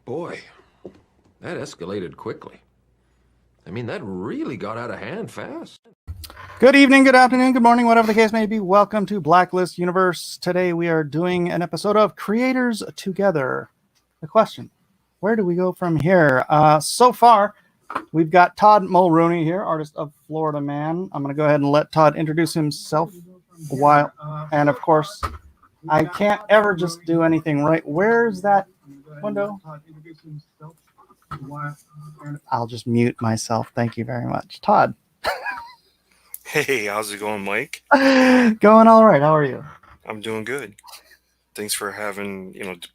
Boy, that escalated quickly. I mean, that really got out of hand fast. Good evening, good afternoon, good morning, whatever the case may be. Welcome to Blacklist Universe. Today we are doing an episode of Creators Together. The question, where do we go from here? So far, we've got Todd Mulrooney here, artist of Florida Man. I'm going to go ahead and let Todd introduce himself a while. And of course, I can't ever just do anything right. Where's that window? I'll just mute myself. Thank you very much. Todd. Hey, how's it going, Mike? Going all right. How are you? I'm doing good. Thanks for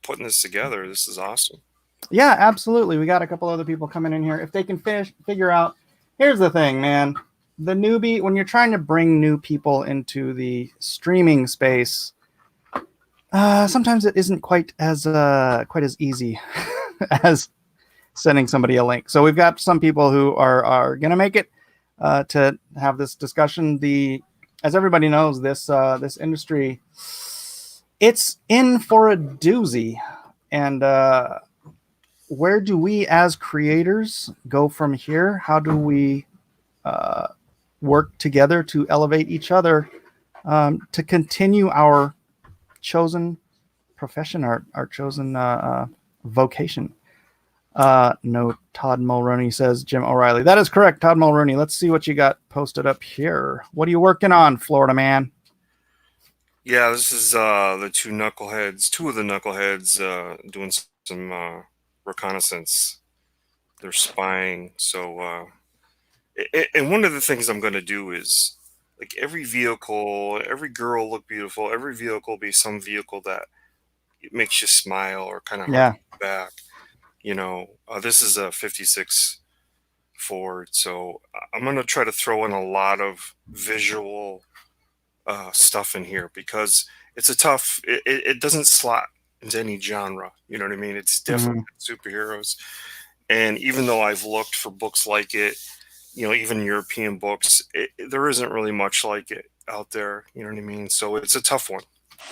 putting this together. This is awesome. Yeah, absolutely. We got a couple other people coming in here. If they can figure out, here's the thing, man. The newbie, when you're trying to bring new people into the streaming space, sometimes it isn't quite as easy as sending somebody a link. So we've got some people who are going to make it to have this discussion. As everybody knows, this industry, it's in for a doozy. And where do we as creators go from here? How do we work together to elevate each other to continue our chosen profession, our chosen vocation? No, Todd Mulrooney says Jim O'Reilly. That is correct, Todd Mulrooney. Let's see what you got posted up here. What are you working on, Florida Man? Yeah, this is two of the knuckleheads doing some reconnaissance. They're spying. So, and one of the things I'm going to do is, like, every vehicle, every girl look beautiful. Every vehicle be some vehicle that makes you smile or kind of hark you back. This is a 56 Ford, so I'm going to try to throw in a lot of visual stuff in here because it's it doesn't slot into any genre. You know what I mean? It's definitely superheroes. And even though I've looked for books like it, even European books, there isn't really much like it out there. You know what I mean? So it's a tough one.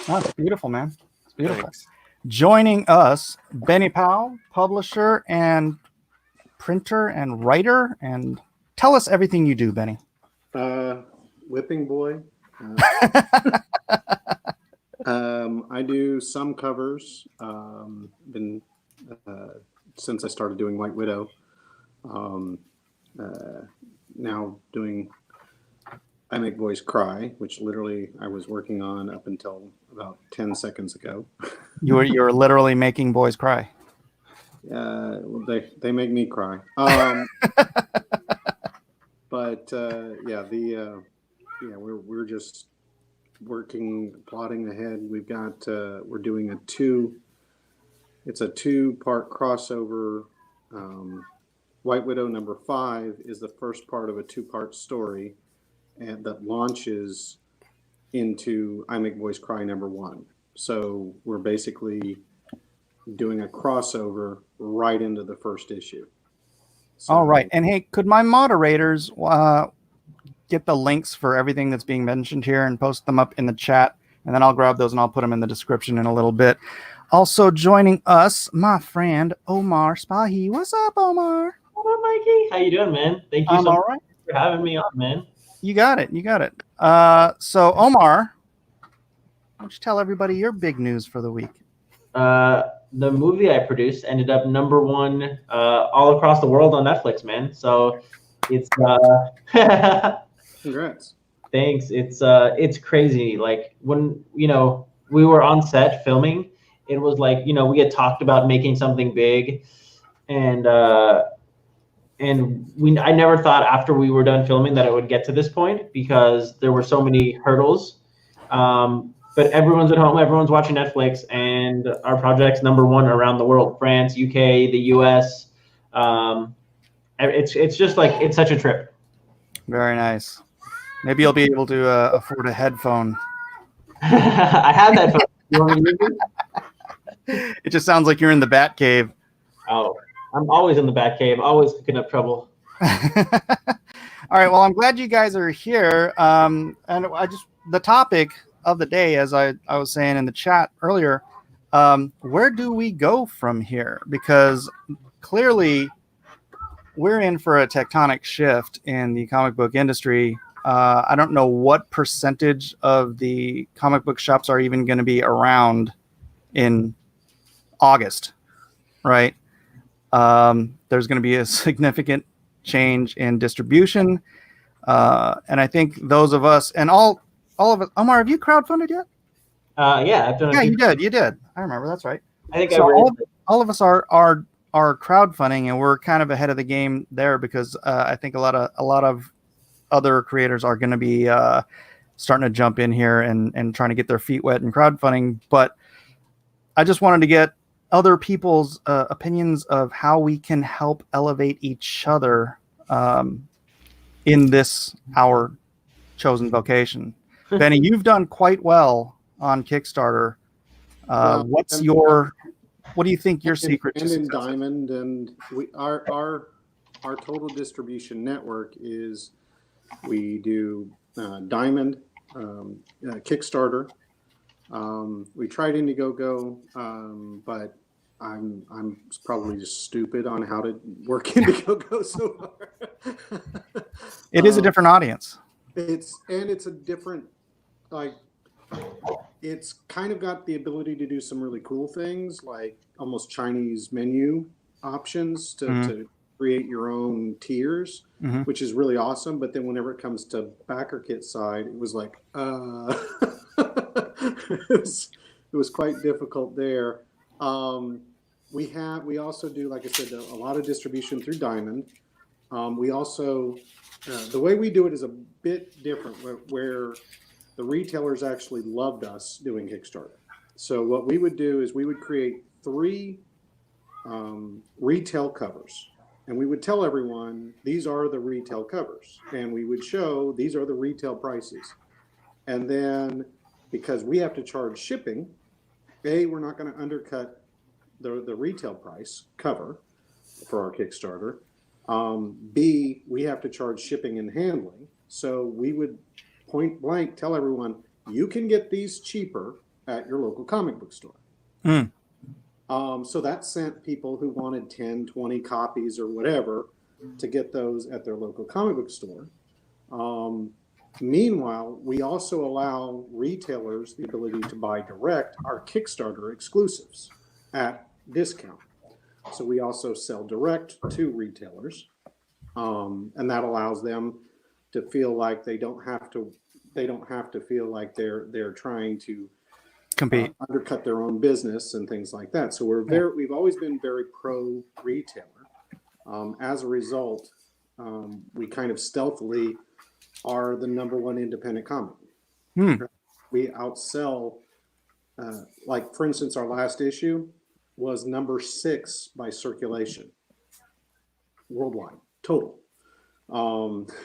Oh, it's beautiful, man. It's beautiful. Thanks. Joining us, Benny Powell, publisher and printer and writer. And tell us everything you do, Benny. Whipping boy. I do some covers. Been since I started doing White Widow. Now doing I Make Boys Cry, which literally I was working on up until about 10 seconds ago. You're literally making boys cry. They make me cry. But we're just plotting ahead. We've got we're doing it's a 2-part crossover. White Widow number 5 is the first part of a 2-part story, and that launches into I Make Boys Cry number 1. So we're basically doing a crossover right into the first issue. So, all right. And hey, could my moderators get the links for everything that's being mentioned here and post them up in the chat? And then I'll grab those and I'll put them in the description in a little bit. Also joining us, my friend Omar Spahi. What's up, Omar? What up, Mikey? How you doing, man? Thank you so much for having me on, man. You got it. So Omar, why don't you tell everybody your big news for the week? The movie I produced ended up number 1 all across the world on Netflix, man. So it's congrats. Thanks. It's crazy. Like when we were on set filming, it was like we had talked about making something big, and I never thought after we were done filming that it would get to this point because there were so many hurdles. But everyone's at home, everyone's watching Netflix, and our project's number 1 around the world: France, UK, the US. It's just like it's such a trip. Very nice. Maybe you'll be able to afford a headphone. I have that phone. You want me to use it? It just sounds like you're in the Bat Cave. Oh, I'm always in the Bat Cave, always cooking up trouble. All right. Well, I'm glad you guys are here. And the topic of the day, as I was saying in the chat earlier, Where do we go from here? Because clearly we're in for a tectonic shift in the comic book industry. I don't know what percentage of the comic book shops are even going to be around in August, right? There's going to be a significant change in distribution. And I think those of us and all of us, Omar, have you crowdfunded yet? Yeah, I've done. Yeah, you did. You did. I remember. That's right. I think So I raised it. all of us are crowdfunding, and we're kind of ahead of the game there because I think a lot of other creators are going to be starting to jump in here and trying to get their feet wet in crowdfunding. But I just wanted to get other people's opinions of how we can help elevate each other in this our chosen vocation. Benny, you've done quite well on Kickstarter. Well, What do you think your secret to and in success is? Diamond, and our total distribution network is we do Diamond, Kickstarter. We tried Indiegogo, but I'm probably just stupid on how to work Indiegogo so far. It is a different audience. It's a different, like, it's kind of got the ability to do some really cool things, like almost Chinese menu options to create your own tiers, which is really awesome. But then whenever it comes to backer kit side, it was like, it was quite difficult there. We also do, like I said, a lot of distribution through Diamond. We also, the way we do it is a bit different, where the retailers actually loved us doing Kickstarter. So what we would do is we would create 3 retail covers, and we would tell everyone these are the retail covers, and we would show these are the retail prices. And then because we have to charge shipping, we're not going to undercut the retail price cover for our Kickstarter. B, we have to charge shipping and handling. So we would point blank tell everyone, you can get these cheaper at your local comic book store. So that sent people who wanted 10, 20 copies or whatever to get those at their local comic book store. Meanwhile, we also allow retailers the ability to buy direct our Kickstarter exclusives at discount. So we also sell direct to retailers, and that allows them to feel like they don't have to feel like they're trying to Compete. undercut their own business and things like that. So we've always been very pro retailer. As a result, we kind of stealthily are the #1 independent comic. We outsell, like for instance, our last issue was #6 by circulation worldwide total,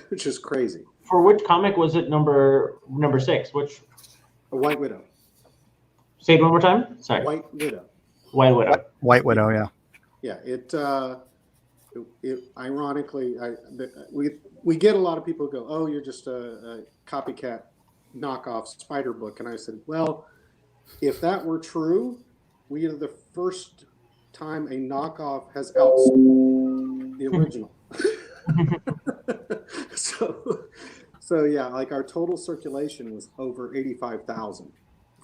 which is crazy. For which comic was it number 6? Which? A White Widow. Say it one more time. Sorry. White Widow. White Widow. White Widow, yeah. Yeah, it ironically, we get a lot of people who go, "Oh, you're just a copycat knockoff spider book," and I said, "Well, if that were true, we are the first time a knockoff has outsold the original." So yeah, like our total circulation was over 85,000.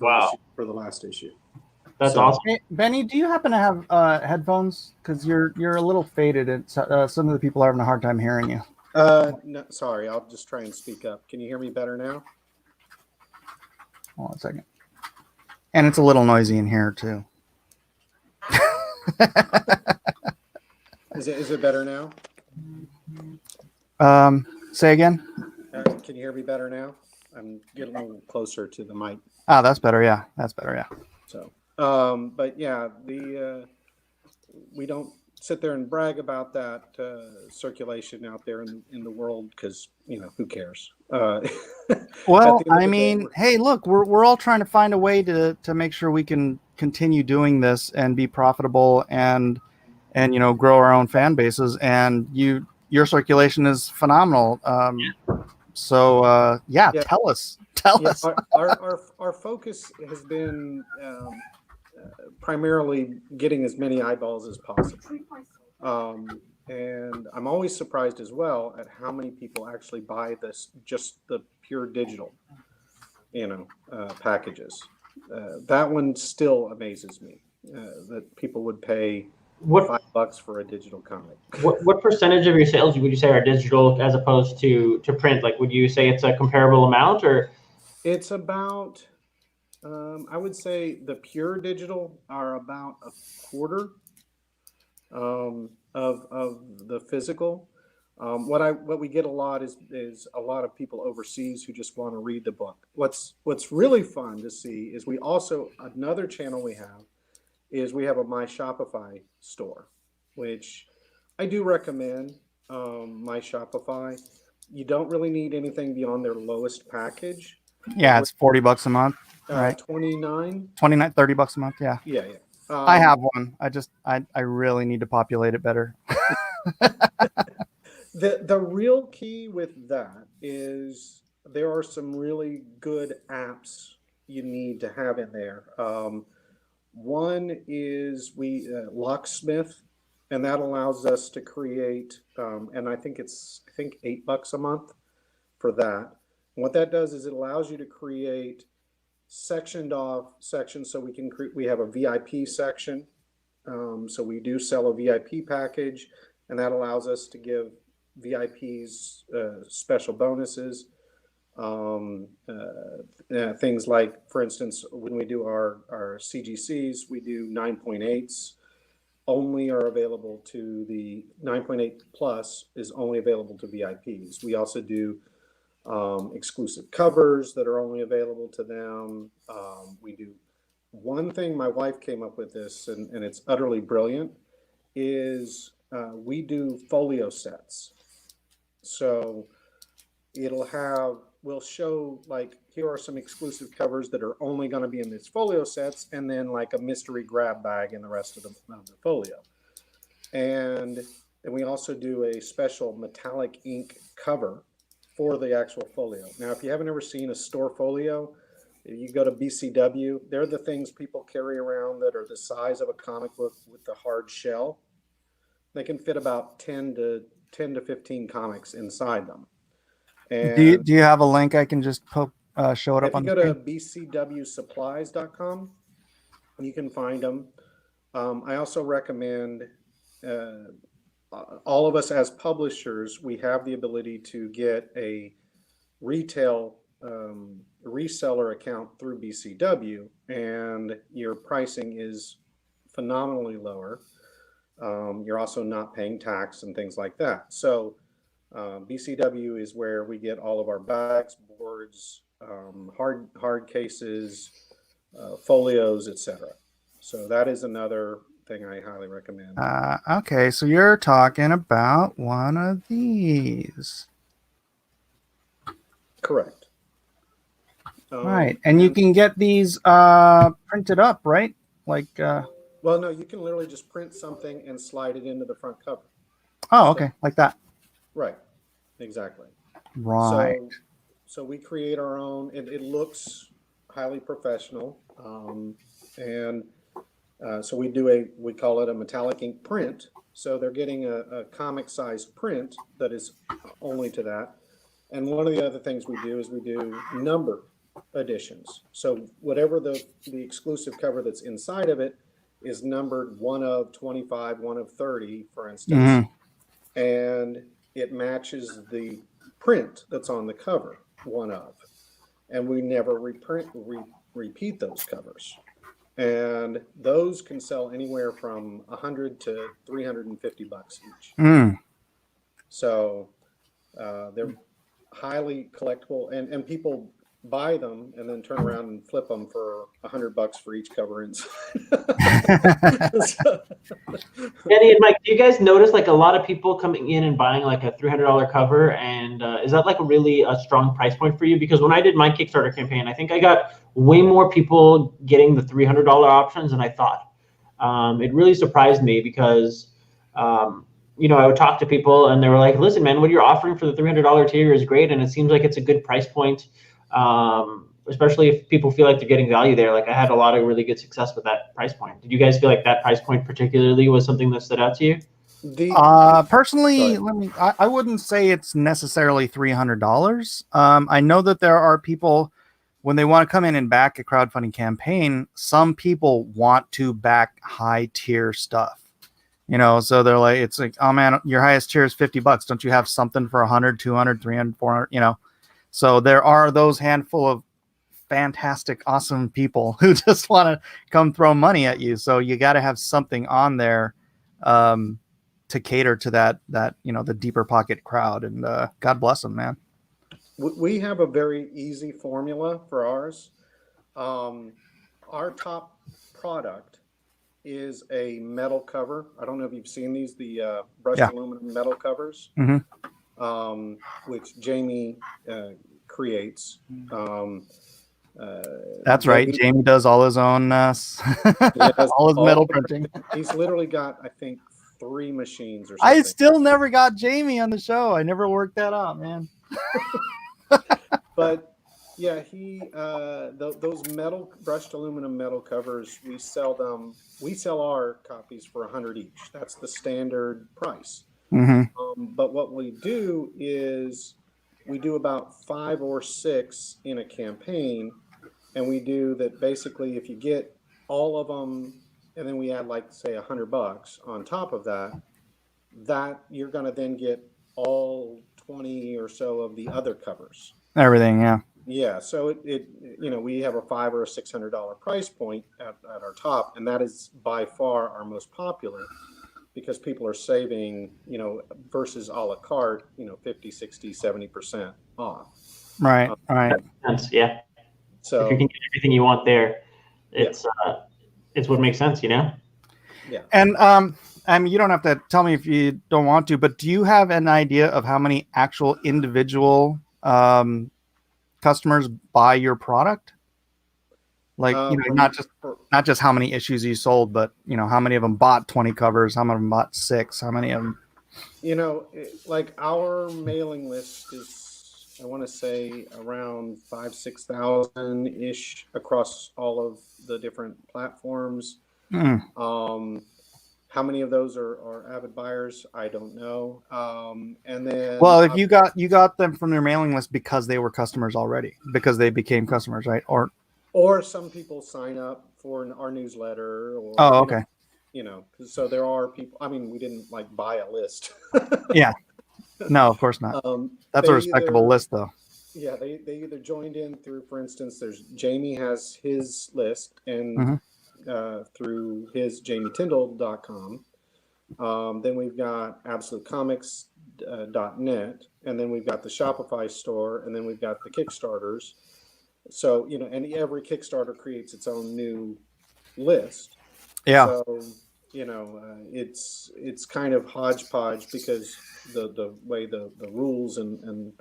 Wow. For the last issue. That's awesome. Hey, Benny, do you happen to have headphones? Because you're a little faded, and some of the people are having a hard time hearing you. No, sorry, I'll just try and speak up. Can you hear me better now? Hold on a second. And it's a little noisy in here too. Is it better now? Say again. Can you hear me better now? I'm getting a little closer to the mic. Ah, that's better. Yeah, that's better. Yeah. So, but yeah, we don't sit there and brag about that circulation out there in the world because who cares? Well, I mean, hey, look, we're all trying to find a way to make sure we can continue doing this and be profitable and grow our own fan bases. And your circulation is phenomenal. So tell us. Our focus has been primarily getting as many eyeballs as possible. And I'm always surprised as well at how many people actually buy this, just the pure digital, packages. That one still amazes me, that people would pay What $5 for a digital comic. what percentage of your sales would you say are digital as opposed to print? Like, would you say it's a comparable amount, or? It's about, I would say the pure digital are about a quarter of the physical. What we get a lot is a lot of people overseas who just want to read the book. What's really fun to see is we also, another channel we have is we have a My Shopify store, which I do recommend. My Shopify, you don't really need anything beyond their lowest package. Yeah, it's $40 a month, right? 29. 29, $30 a month. Yeah. Yeah. I have one. I really need to populate it better. The real key with that is there are some really good apps you need to have in there. One is Locksmith, and that allows us to create, and I think $8 a month for that. And what that does is it allows you to create sectioned off sections, so we have a VIP section. So we do sell a VIP package, and that allows us to give VIPs special bonuses. Things like, for instance, when we do our CGCs, we do 9.8s only are available to the 9.8 plus is only available to VIPs. We also do exclusive covers that are only available to them. We do one thing, my wife came up with this, and it's utterly brilliant, is we do folio sets. So we'll show, like, here are some exclusive covers that are only going to be in these folio sets, and then like a mystery grab bag in the rest of the folio. And we also do a special metallic ink cover for the actual folio. Now, if you haven't ever seen a store folio, you go to BCW, they're the things people carry around that are the size of a comic book with the hard shell. They can fit about 10 to 15 comics inside them. And do you have a link I can just show it up on the screen? If you go to bcwsupplies.com, you can find them. I also recommend, all of us as publishers, we have the ability to get a retail reseller account through BCW, and your pricing is phenomenally lower. You're also not paying tax and things like that. So BCW is where we get all of our bags, boards, hard cases, folios, etc. So that is another thing I highly recommend. Okay, so you're talking about one of these. Correct. Right, and you can get these printed up, right? Like. Well, no, you can literally just print something and slide it into the front cover. Oh, okay, like that. Right, exactly. Right. So we create our own. It looks highly professional, and so we call it a metallic ink print. So they're getting a comic-sized print that is only to that. And one of the other things we do is we do numbered editions. So whatever the exclusive cover that's inside of it is numbered 1 of 25, 1 of 30, for instance, and it matches the print that's on the cover, 1 of. And we never repeat those covers. And those can sell anywhere from $100 to $350 each. So they're highly collectible, and people buy them and then turn around and flip them for $100 for each cover inside. Eddie and Mike, do you guys notice like a lot of people coming in and buying like a $300 cover, and is that like really a strong price point for you? Because when I did my Kickstarter campaign, I think I got way more people getting the $300 options than I thought. It really surprised me because I would talk to people and they were like, listen, man, what you're offering for the $300 tier is great, and it seems like it's a good price point. especially if people feel like they're getting value there. Like I had a lot of really good success with that price point. Did you guys feel like that price point particularly was something that stood out to you? Personally, I wouldn't say it's necessarily $300. I know that there are people when they want to come in and back a crowdfunding campaign, some people want to back high tier stuff, so they're like, it's like, oh man, your highest tier is $50. Don't you have something for 100, 200, 300, 400, So there are those handful of fantastic, awesome people who just want to come throw money at you. So you got to have something on there, to cater to that, the deeper pocket crowd, and God bless them, man. We have a very easy formula for ours. Our top product is a metal cover. I don't know if you've seen these, the brushed aluminum metal covers, which Jamie creates. That's right. Jamie does all his own, all his metal printing. He's literally got, I think, 3 machines or something. I still never got Jamie on the show. I never worked that out, man. But yeah, those metal brushed aluminum metal covers, we sell our copies for $100 each. That's the standard price. But what we do is we do about 5 or 6 in a campaign, and we do that basically if you get all of them, and then we add like say $100 on top of that you're going to then get all 20 or so of the other covers. Everything, yeah. Yeah, so it we have a $500 or $600 price point at our top, and that is by far our most popular because people are saving, versus a la carte, 50, 60, 70% off. Right, right. Yeah. So if you can get everything you want there, it's what makes sense, Yeah. And I mean, you don't have to tell me if you don't want to, but do you have an idea of how many actual individual customers buy your product? Like, not just how many issues you sold, but how many of them bought 20 covers, how many of them bought 6, how many of them? Like our mailing list is, I want to say around 5,000-6,000 ish across all of the different platforms. How many of those are avid buyers? I don't know. And then, well, if you got them from their mailing list because they were customers already, because they became customers, right? Or some people sign up for our newsletter. Or, okay. So there are people. I mean, we didn't like buy a list. Yeah. No, of course not. That's a respectable list, though. Yeah, they either joined in through, for instance, Jamie has his list, and through his JamieTyndall.com. Then we've got AbsoluteComics.net, and then we've got the Shopify store, and then we've got the Kickstarters. So, and every Kickstarter creates its own new list. Yeah. So, it's kind of hodgepodge because the way the rules and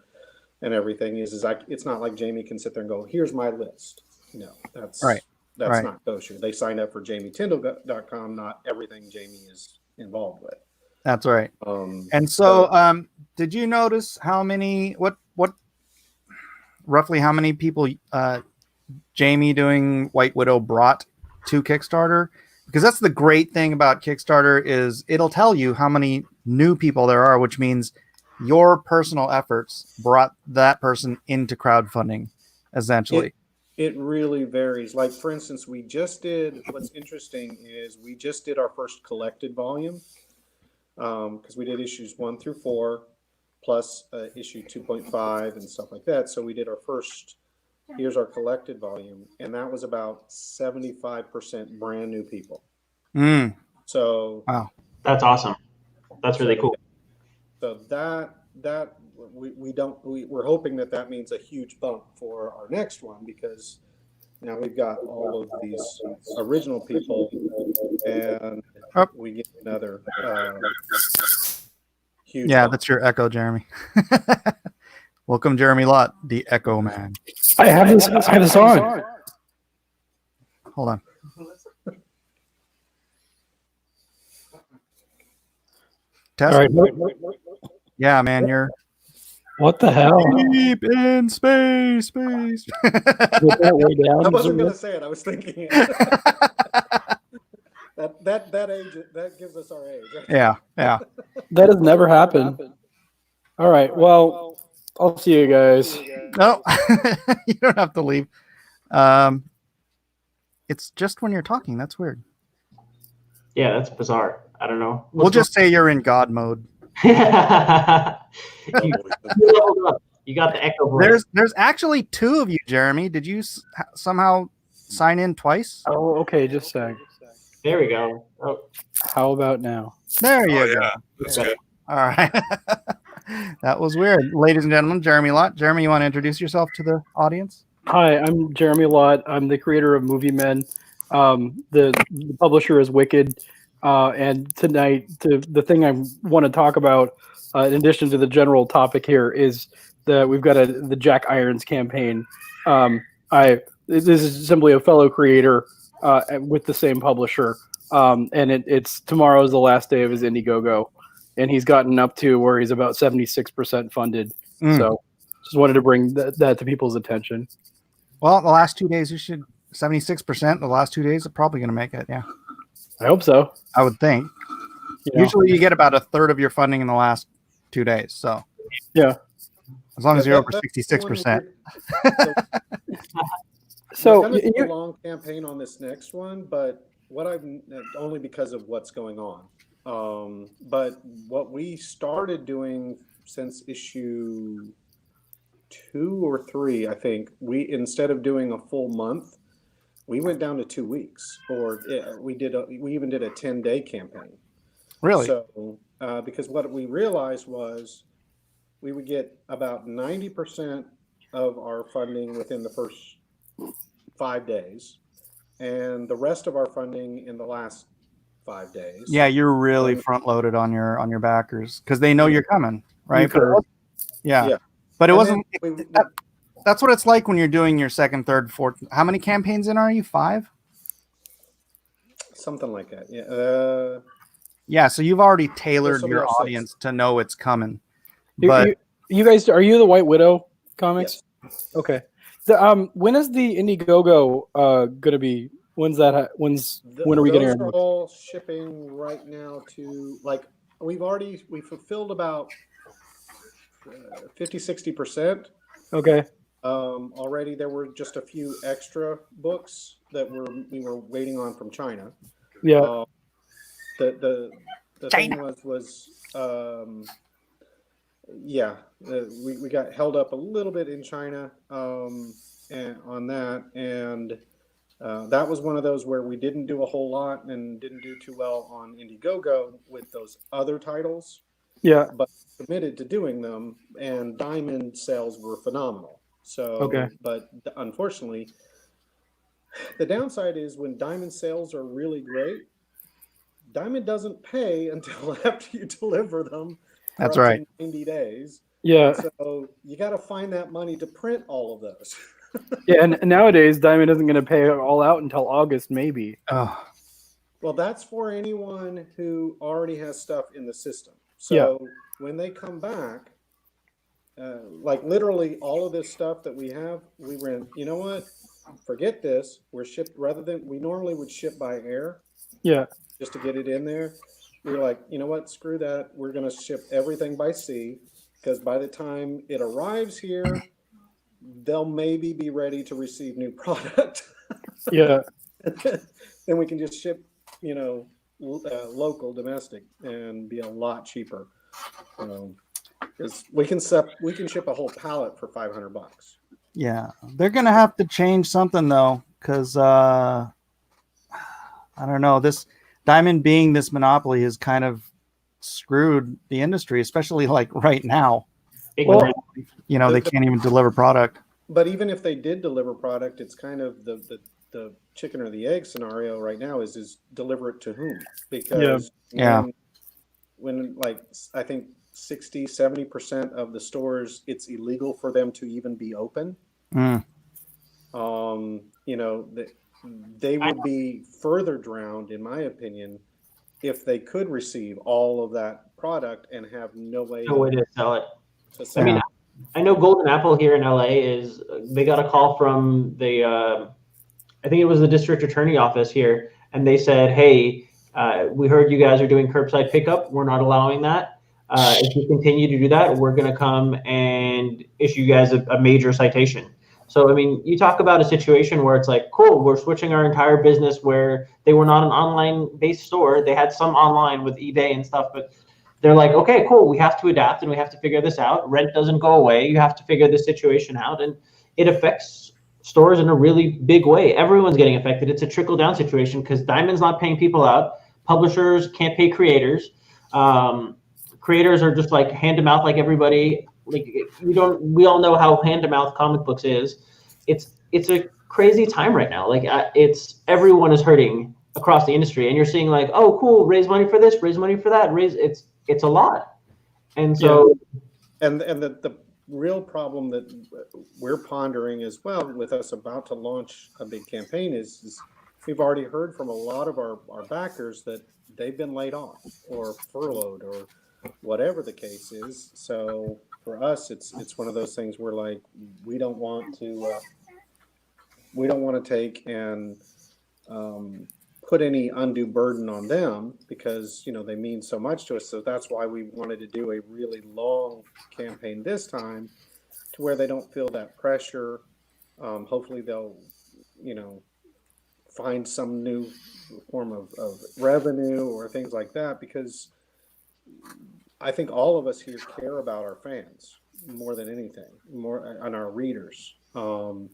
everything is it's not like Jamie can sit there and go, here's my list. No, that's right. That's not kosher. They signed up for JamieTyndall.com, not everything Jamie is involved with. That's right. And so, did you notice roughly how many people Jamie doing White Widow brought to Kickstarter? Because that's the great thing about Kickstarter is it'll tell you how many new people there are, which means your personal efforts brought that person into crowdfunding, essentially. It really varies. Like, for instance, what's interesting is we just did our first collected volume because we did issues 1 through 4 plus issue 2.5 and stuff like that. So we did our first, here's our collected volume, and that was about 75% brand new people. So wow, that's awesome. That's really cool. So we're hoping that means a huge bump for our next one because now we've got all of these original people, and we get another huge. Yeah, bump. that's your echo, Jeremy. Welcome, Jeremy Lott, the Echo Man. I have this on. Hold on. Test. All right. Yeah, man, you're What the hell? Deep in space. Get that way down. I wasn't going to say it. I was thinking it. that age, that gives us our age. Yeah. That has never happened. All right. Well, I'll see you guys. No, you don't have to leave. It's just when you're talking. That's weird. Yeah, that's bizarre. I don't know. We'll just say you're in God mode. you leveled up. You got the echo voice. There's actually 2 of you, Jeremy. Did you somehow sign in twice? Oh, okay. Just a sec. There we go. Oh, How about now? There you go. Yeah, that's good. All right. That was weird. Ladies and gentlemen, Jeremy Lott. Jeremy, you want to introduce yourself to the audience? Hi, I'm Jeremy Lott. I'm the creator of Movie Men. The publisher is Wicked. And tonight, the thing I want to talk about, in addition to the general topic here, is that we've got the Jack Irons campaign. This is simply a fellow creator with the same publisher, and it's tomorrow is the last day of his Indiegogo, and he's gotten up to where he's about 76% funded. So, just wanted to bring that to people's attention. Well, the last 2 days, you should 76%. The last 2 days are probably going to make it. Yeah, I hope so. I would think. Yeah. Usually, you get about a third of your funding in the last 2 days. So, Yeah. as long as you're over 66%. So We're gonna do a long campaign on this next one, but only because of what's going on. But what we started doing since issue 2 or 3, I think, we instead of doing a full month, we went down to 2 weeks, or we even did a 10-day campaign. Really? So because what we realized was we would get about 90% of our funding within the first 5 days, and the rest of our funding in the last 5 days. Yeah, you're really front loaded on your backers because they know you're coming, right? Yeah. But it And wasn't. then That's what it's like when you're doing your second, third, fourth. How many campaigns in are you? 5? something like that. Yeah. Yeah, so you've already tailored This will be your our 6th. audience to know it's coming. You- But you guys, are you the White Widow comics? Yes. Okay. When is the Indiegogo gonna be? When are we getting Those our are all shipping right now to, like, we fulfilled about 50-60%. Okay. Already. There were just a few extra books that we were waiting on from China. Yeah. The thing was we got held up a little bit in China and on that, and that was one of those where we didn't do a whole lot and didn't do too well on Indiegogo with those other titles. Yeah. But committed to doing them, and Diamond sales were phenomenal. So, Okay. But unfortunately, the downside is when Diamond sales are really great, Diamond doesn't pay until after you deliver them. for That's up to right. 90 days. Yeah. So you got to find that money to print all of those. Yeah. And nowadays, Diamond isn't gonna pay all out until August, maybe. oh, Well, that's for anyone who already has stuff in the system. So when they come back, like literally all of this stuff that we have, we went, you know what? Forget this. We're shipped rather than we normally would ship by air Yeah. just to get it in there. We were like, you know what? Screw that. We're going to ship everything by sea because by the time it arrives here, they'll maybe be ready to receive new product. Yeah. Then we can just ship, local, domestic, and be a lot cheaper. Because we can ship a whole pallet for $500. yeah. They're gonna have to change something though, because I don't know. This Diamond being this monopoly has kind of screwed the industry, especially like right now. Well, They can't even deliver product. But even if they did deliver product, it's kind of the chicken or the egg scenario right now is deliver it to whom? Because when like I think 60-70% of the stores, it's illegal for them to even be open. Mm. They would be further drowned, in my opinion, if they could receive all of that product and have no way No way to sell it. to sell I mean, it. I know Golden Apple here in LA is they got a call from the I think it was the district attorney office here, and they said, "Hey, we heard you guys are doing curbside pickup. We're not allowing that. If you continue to do that, we're going to come and issue you guys a major citation." So, I mean, you talk about a situation where it's like, cool, we're switching our entire business where they were not an online-based store. They had some online with eBay and stuff, but they're like, okay, cool, we have to adapt and we have to figure this out. Rent doesn't go away. You have to figure this situation out. And it affects stores in a really big way. Everyone's getting affected. It's a trickle down situation because Diamond's not paying people out. Publishers can't pay creators. Creators are just like hand to mouth like everybody. Like we all know how hand to mouth comic books is. It's a crazy time right now. Like it's everyone is hurting across the industry, and you're seeing like, oh, cool, raise money for this, raise money for that, it's a lot. And so and the real problem that we're pondering as well with us about to launch a big campaign is we've already heard from a lot of our backers that they've been laid off or furloughed or whatever the case is. So for us, it's one of those things where like we don't want to take and put any undue burden on them because they mean so much to us. So that's why we wanted to do a really long campaign this time, to where they don't feel that pressure. Hopefully they'll find some new form of revenue or things like that, because I think all of us here care about our fans more than anything, more on our readers. And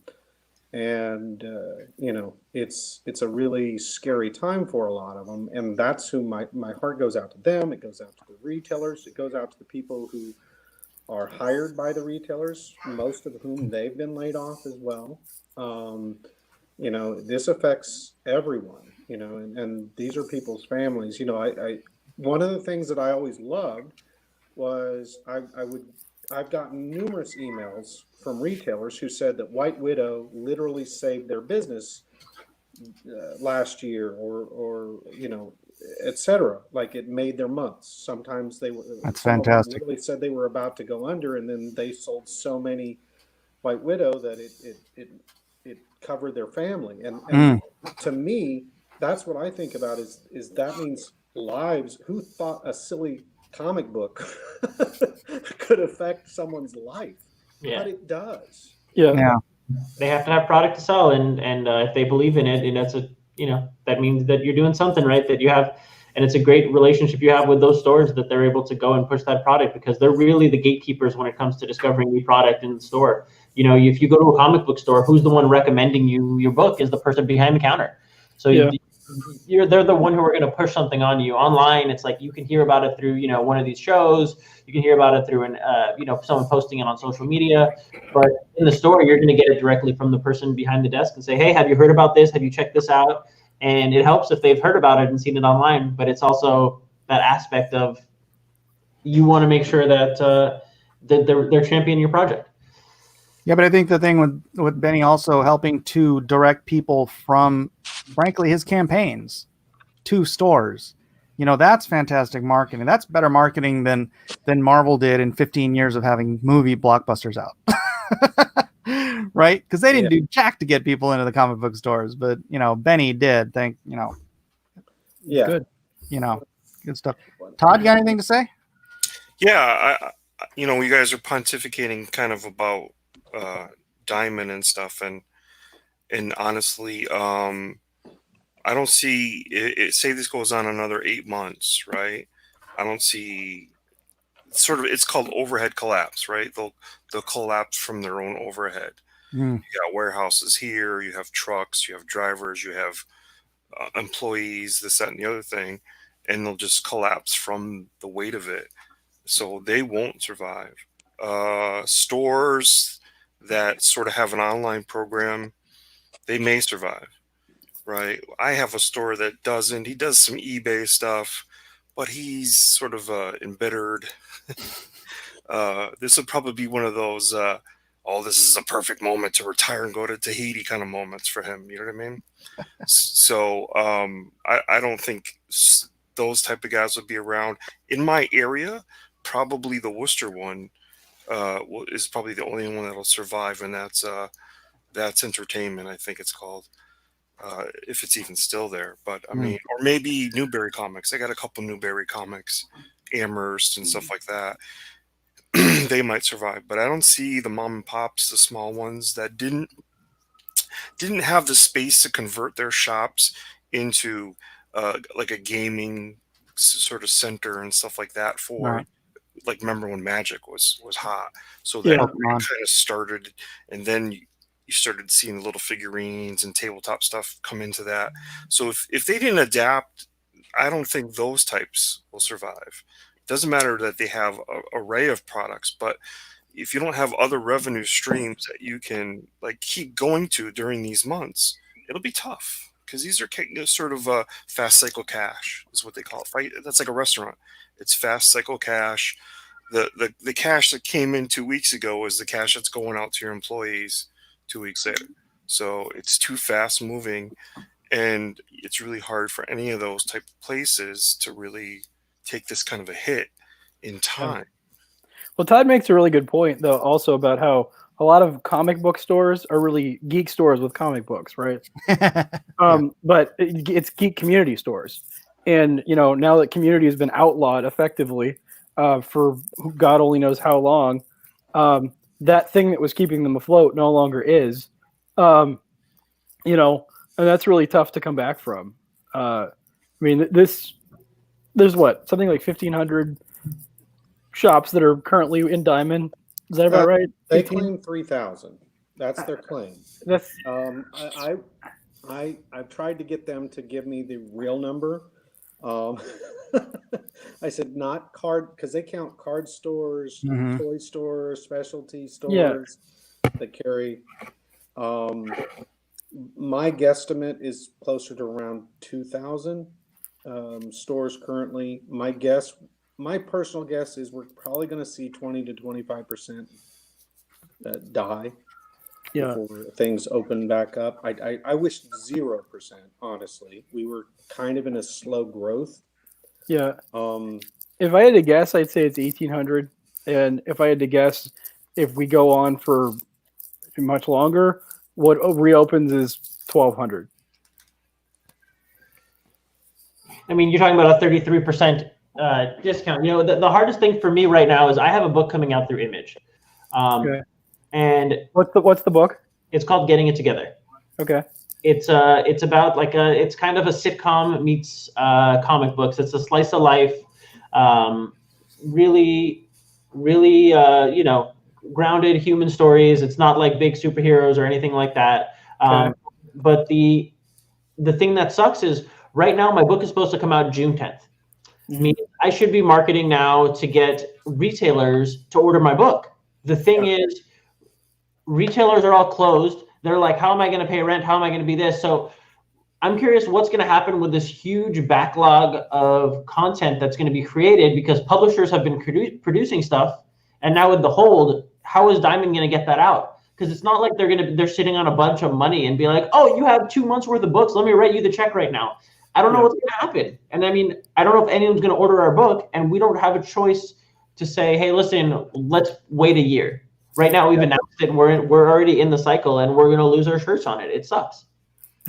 it's a really scary time for a lot of them, and that's who my heart goes out to them. It goes out to the retailers. It goes out to the people who are hired by the retailers, most of whom they've been laid off as well. This affects everyone. And these are people's families. I one of the things that I always loved was I've gotten numerous emails from retailers who said that White Widow literally saved their business last year, or etc. Like it made their months. Sometimes That's fantastic. Literally said they were about to go under, and then they sold so many White Widow that it covered their family. And to me, that's what I think about is that means lives. Who thought a silly comic book could affect someone's life? Yeah. But it does. Yeah. They have to have product to sell, and if they believe in it, and that means that you're doing something right, that you have, and it's a great relationship you have with those stores, that they're able to go and push that product, because they're really the gatekeepers when it comes to discovering new product in the store. If you go to a comic book store, who's the one recommending you your book is the person behind the counter. So they're the one who are going to push something on you. Online, it's like you can hear about it through one of these shows. You can hear about it through someone posting it on social media. But in the store, you're going to get it directly from the person behind the desk and say, hey, have you heard about this? Have you checked this out? And it helps if they've heard about it and seen it online. But it's also that aspect of you want to make sure that they're championing your project. Yeah, but I think the thing with Benny also helping to direct people from, frankly, his campaigns to stores, that's fantastic marketing. That's better marketing than Marvel did in 15 years of having movie blockbusters out. Right? Because they didn't do jack to get people into the comic book stores, but Benny did. Yeah. Good. Good stuff. Todd, you got anything to say? Yeah, you guys are pontificating kind of about Diamond and stuff, and honestly, I don't see it. Say this goes on another 8 months, right? I don't see it's called overhead collapse, right? They'll collapse from their own overhead. You got warehouses here, you have trucks, you have drivers, you have employees, this, that, and the other thing, and they'll just collapse from the weight of it. So they won't survive. Stores that sort of have an online program, they may survive, right? I have a store that doesn't. He does some eBay stuff, but he's sort of embittered. This would probably be one of those, this is a perfect moment to retire and go to Tahiti kind of moments for him. You know what I mean? So I don't think those type of guys would be around. In my area, probably the Worcester one, is probably the only one that'll survive, and that's Entertainment, I think it's called. If it's even still there, but I mean, or maybe Newberry Comics. I got a couple Newberry Comics, Amherst and stuff like that. They might survive, but I don't see the mom and pops, the small ones that didn't have the space to convert their shops into like a gaming sort of center and stuff like that for Right. like, remember when Magic was hot, so Yeah. that Pokemon. kind of started, and then you started seeing little figurines and tabletop stuff come into that. So if they didn't adapt, I don't think those types will survive. It doesn't matter that they have an array of products, but if you don't have other revenue streams that you can like keep going to during these months, it'll be tough, because these are sort of fast cycle cash is what they call it, right? That's like a restaurant. It's fast cycle cash. The cash that came in 2 weeks ago is the cash that's going out to your employees 2 weeks later. So it's too fast moving, and it's really hard for any of those type of places to really take this kind of a hit in time. Well, Todd makes a really good point, though, also about how a lot of comic book stores are really geek stores with comic books, right? But it's geek community stores. And, you know, now that community has been outlawed effectively for God only knows how long, that thing that was keeping them afloat no longer is. You know, and that's really tough to come back from. I mean, there's what, something like 1,500 shops that are currently in Diamond. Is that about right? They 15? claim 3,000. That's their claim. That's I've tried to get them to give me the real number. I said not card, because they count card stores, Mhm. toy stores, specialty stores that carry. My guesstimate is closer to around 2,000 stores currently. My personal guess is we're probably going to see 20 to 25% die yeah. before things open back up. I wish 0%, honestly. We were kind of in a slow growth. Yeah. If I had to guess, I'd say it's 1,800. And if I had to guess, if we go on for much longer, what reopens is 1,200. I mean, you're talking about a 33% discount. You know, the hardest thing for me right now is I have a book coming out through Image. Okay. And What's the book? it's called Getting It Together. Okay. It's about it's kind of a sitcom meets comic books. It's a slice of life, really, you know, grounded human stories. It's not like big superheroes or anything like that. But the thing that sucks is right now my book is supposed to come out June 10th. I mean, I should be marketing now to get retailers to order my book. The thing is, retailers are all closed. They're like, how am I going to pay rent? How am I going to be this? So I'm curious what's going to happen with this huge backlog of content that's going to be created, because publishers have been producing stuff. And now with the hold, how is Diamond going to get that out? Because it's not like they're sitting on a bunch of money and be like, oh, you have 2 months worth of books. Let me write you the check right now. I don't know what's going to happen. And I mean, I don't know if anyone's going to order our book, and we don't have a choice to say, hey, listen, let's wait a year. Right now, we've announced it. We're already in the cycle, and we're going to lose our shirts on it. It sucks.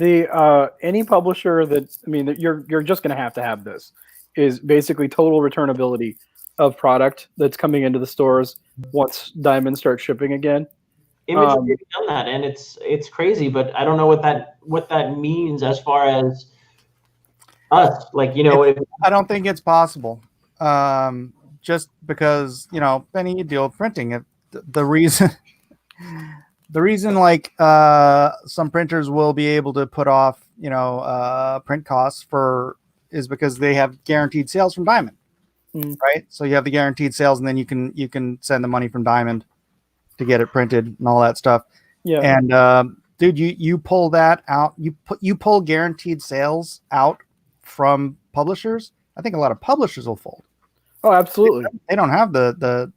Any publisher that, I mean, that you're just going to have this is basically total returnability of product that's coming into the stores once Diamond starts shipping again. Image has already done that, and it's crazy, but I don't know what that means as far as us. Like, you know, I don't think it's possible. Just because, you know, Benny, you deal with printing. The reason like some printers will be able to put off, you know, print costs is because they have guaranteed sales from Diamond, right? So you have the guaranteed sales, and then you can send the money from Diamond to get it printed and all that stuff. Yeah. And dude, you pull that out. You pull guaranteed sales out from publishers. I think a lot of publishers will fold. Oh, absolutely. They don't have the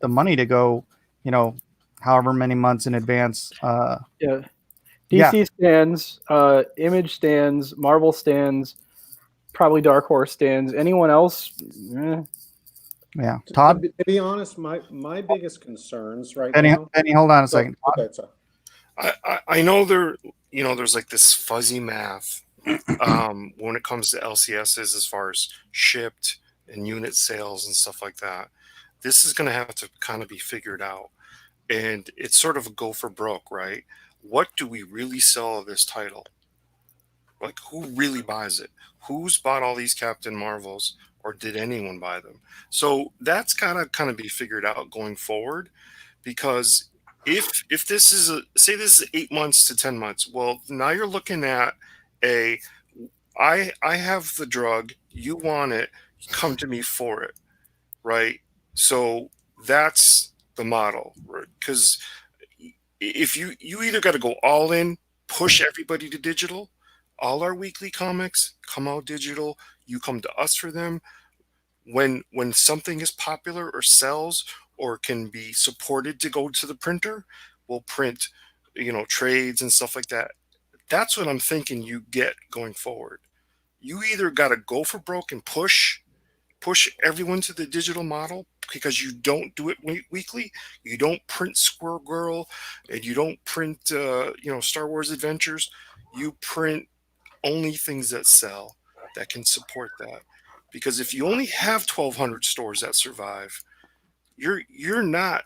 money to go, you know, however many months in advance. DC stands, Image stands, Marvel stands, probably Dark Horse stands. Anyone else? Yeah, Todd. To be honest, my biggest concerns right Penny, now. Penny, hold on a second. Okay, sorry. I know there's like this fuzzy math when it comes to LCSs as far as shipped and unit sales and stuff like that. This is going to have to kind of be figured out. And it's sort of a go for broke, right? What do we really sell of this title? Like, who really buys it? Who's bought all these Captain Marvels, or did anyone buy them? So that's gotta kind of be figured out going forward, because if this is say this is 8 months to 10 months, well, now you're looking at a I have the drug, you want it, come to me for it, right? So that's the model, right? Because if you either got to go all in, push everybody to digital, all our weekly comics come out digital, you come to us for them. When something is popular or sells or can be supported to go to the printer, we'll print, trades and stuff like that. That's what I'm thinking you get going forward. You either got to go for broke and push everyone to the digital model, because you don't do it weekly. You don't print Squirrel Girl, and you don't print Star Wars Adventures. You print only things that sell, that can support that. Because if you only have 1,200 stores that survive, you're not.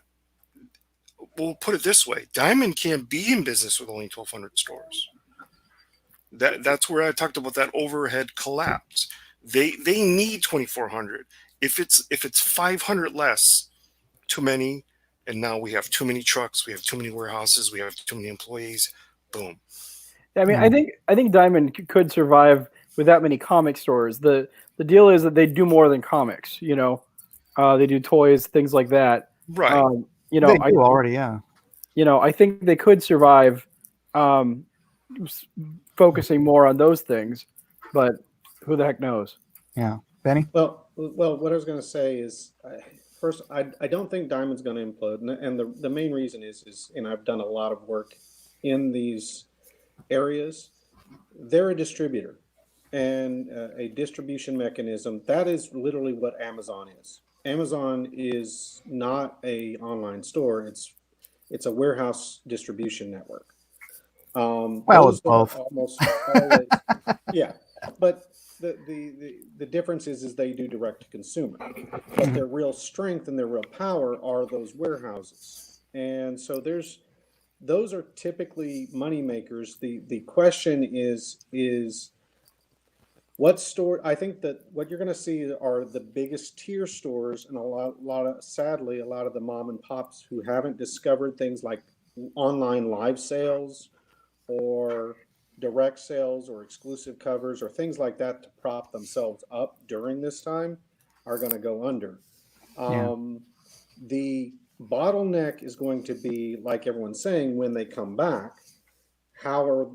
We'll put it this way: Diamond can't be in business with only 1,200 stores. That's where I talked about that overhead collapse. They need 2,400. If it's 500 less, too many, and now we have too many trucks, we have too many warehouses, we have too many employees. Boom. I mean, I think Diamond could survive with that many comic stores. The deal is that they do more than comics. They do toys, things like that. Right. They do already, yeah. I think they could survive focusing more on those things, but who the heck knows? Yeah. Benny? Well, what I was going to say is, first, I don't think Diamond's going to implode, and the main reason is, I've done a lot of work in these areas. They're a distributor, and a distribution mechanism. That is literally what Amazon is. Amazon is not a online store. It's a warehouse distribution network. Well, it's both. Almost always, yeah, but the difference is they do direct to consumer, but their real strength and their real power are those warehouses, and so those are typically money makers. The question is what store? I think that what you're going to see are the biggest tier stores, and sadly a lot of the mom and pops who haven't discovered things like online live sales or direct sales or exclusive covers or things like that to prop themselves up during this time are going to go under. The bottleneck is going to be, like everyone's saying, when they come back. How are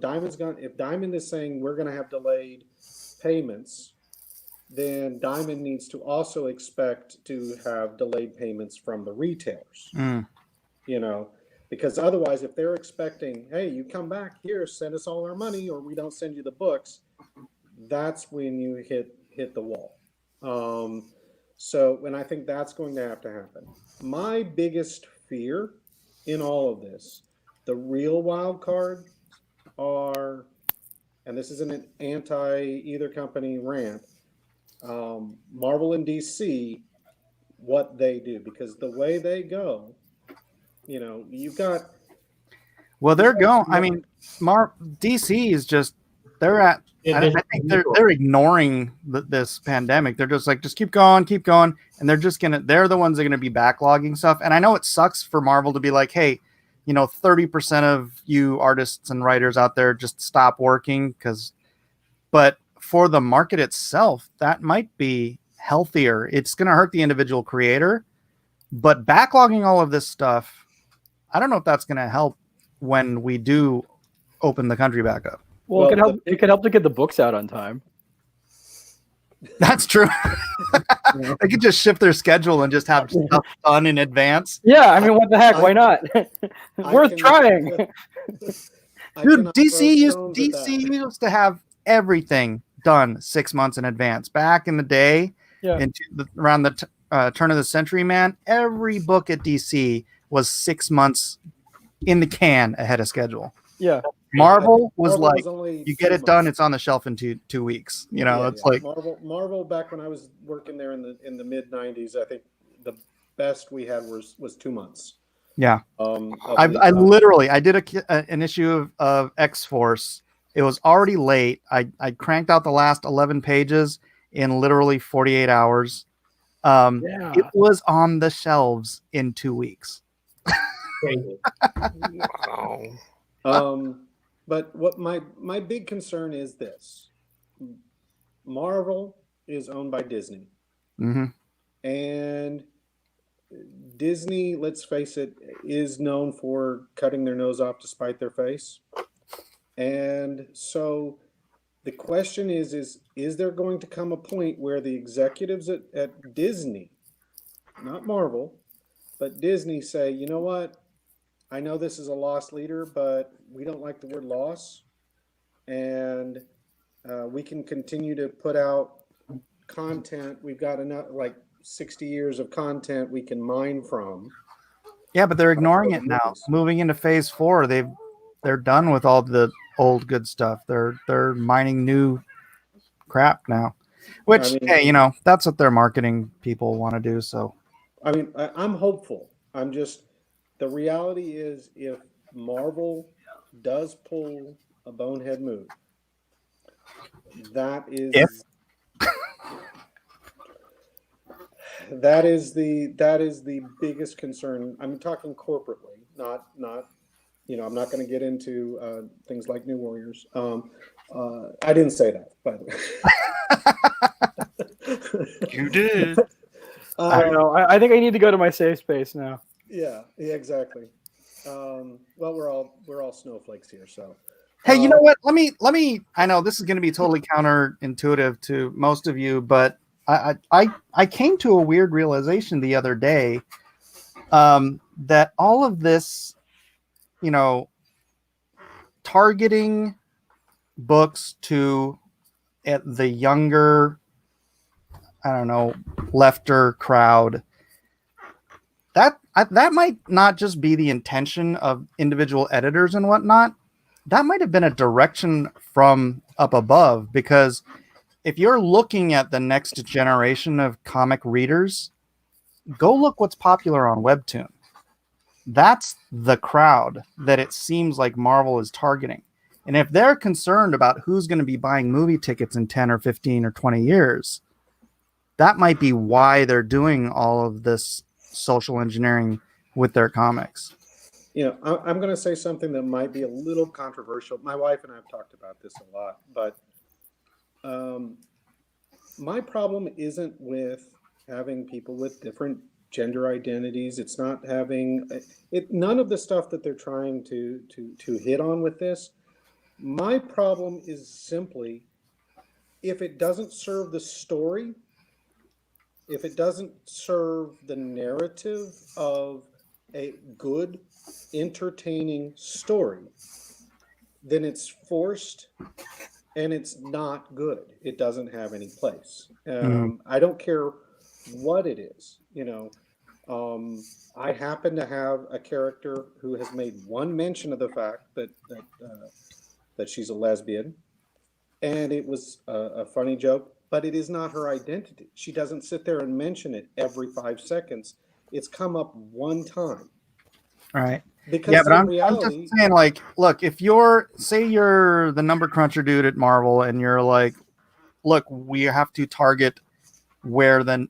Diamond's going? If Diamond is saying we're going to have delayed payments, then Diamond needs to also expect to have delayed payments from the retailers. Because otherwise, if they're expecting, hey, you come back here, send us all our money, or we don't send you the books, that's when you hit the wall. And I think that's going to have to happen. My biggest fear in all of this, the real wild card are, and this isn't an anti-either company rant, Marvel and DC, what they do, because the way they go, you've got. Well, they're going. I mean, DC is just they're at. I think they're ignoring this pandemic. They're just like, just keep going, and they're the ones that are gonna be backlogging stuff. And I know it sucks for Marvel to be like, hey, 30% of you artists and writers out there just stop working, but for the market itself, that might be healthier. It's gonna hurt the individual creator, but backlogging all of this stuff, I don't know if that's gonna help when we do open the country back up. Well, it could help to get the books out on time. That's true. They could just shift their schedule and just have stuff done in advance. Yeah, I mean, what the heck? Why not? Worth trying. Dude, DC used to have everything done 6 months in advance. Back in the day, around the turn of the century, man, every book at DC was 6 months in the can ahead of schedule. Yeah. Marvel was Marvel like, was only you get 3 it done, months. it's on the shelf in two weeks. You know, Yeah, it's yeah. like Marvel. Back when I was working there in the mid '90s, I think the best we had was 2 months. yeah. Of I lead time. literally I did an issue of X Force. It was already late. I cranked out the last 11 pages in literally 48 hours. Yeah. It was on the shelves in 2 weeks. Crazy. Wow. But what my big concern is this: Marvel is owned by Disney, Mm-hmm. and Disney, let's face it, is known for cutting their nose off to spite their face. And so the question is there going to come a point where the executives at Disney, not Marvel, but Disney say, you know what? I know this is a loss leader, but we don't like the word loss. And we can continue to put out content. We've got enough, like 60 years of content we can mine from. Yeah, but they're ignoring for it the now. movies. Moving into phase 4, they're done with all the old good stuff. They're mining new crap now. Which, I mean- hey, you know, that's what their marketing people want to do. So I mean, I'm hopeful. I'm just, the reality is if Marvel does pull a bonehead move, that is If? that is the biggest concern. I'm talking corporately, not I'm not going to get into things like New Warriors. I didn't say that, by the way. You did. I don't know. I think I need to go to my safe space now. Yeah, exactly. Well, we're all snowflakes here, so. hey, you know what? Let me. I know this is going to be totally counterintuitive to most of you, but I came to a weird realization the other day that all of this, you know, targeting books to the younger, I don't know, lefter crowd, that might not just be the intention of individual editors and whatnot. That might have been a direction from up above, because if you're looking at the next generation of comic readers, go look what's popular on Webtoon. That's the crowd that it seems like Marvel is targeting. And if they're concerned about who's going to be buying movie tickets in 10 or 15 or 20 years, that might be why they're doing all of this social engineering with their comics. You know, I'm going to say something that might be a little controversial. My wife and I have talked about this a lot, but my problem isn't with having people with different gender identities. It's not having it. None of the stuff that they're trying to hit on with this. My problem is simply if it doesn't serve the story, if it doesn't serve the narrative of a good, entertaining story, then it's forced and it's not good. It doesn't have any place. I don't care what it is. I happen to have a character who has made one mention of the fact that she's a lesbian, and it was a funny joke, but it is not her identity. She doesn't sit there and mention it every 5 seconds. It's come up one time. Right. Because yeah, but in I'm reality, just saying, like, look, if say you're the number cruncher dude at Marvel and you're like, look, we have to target where the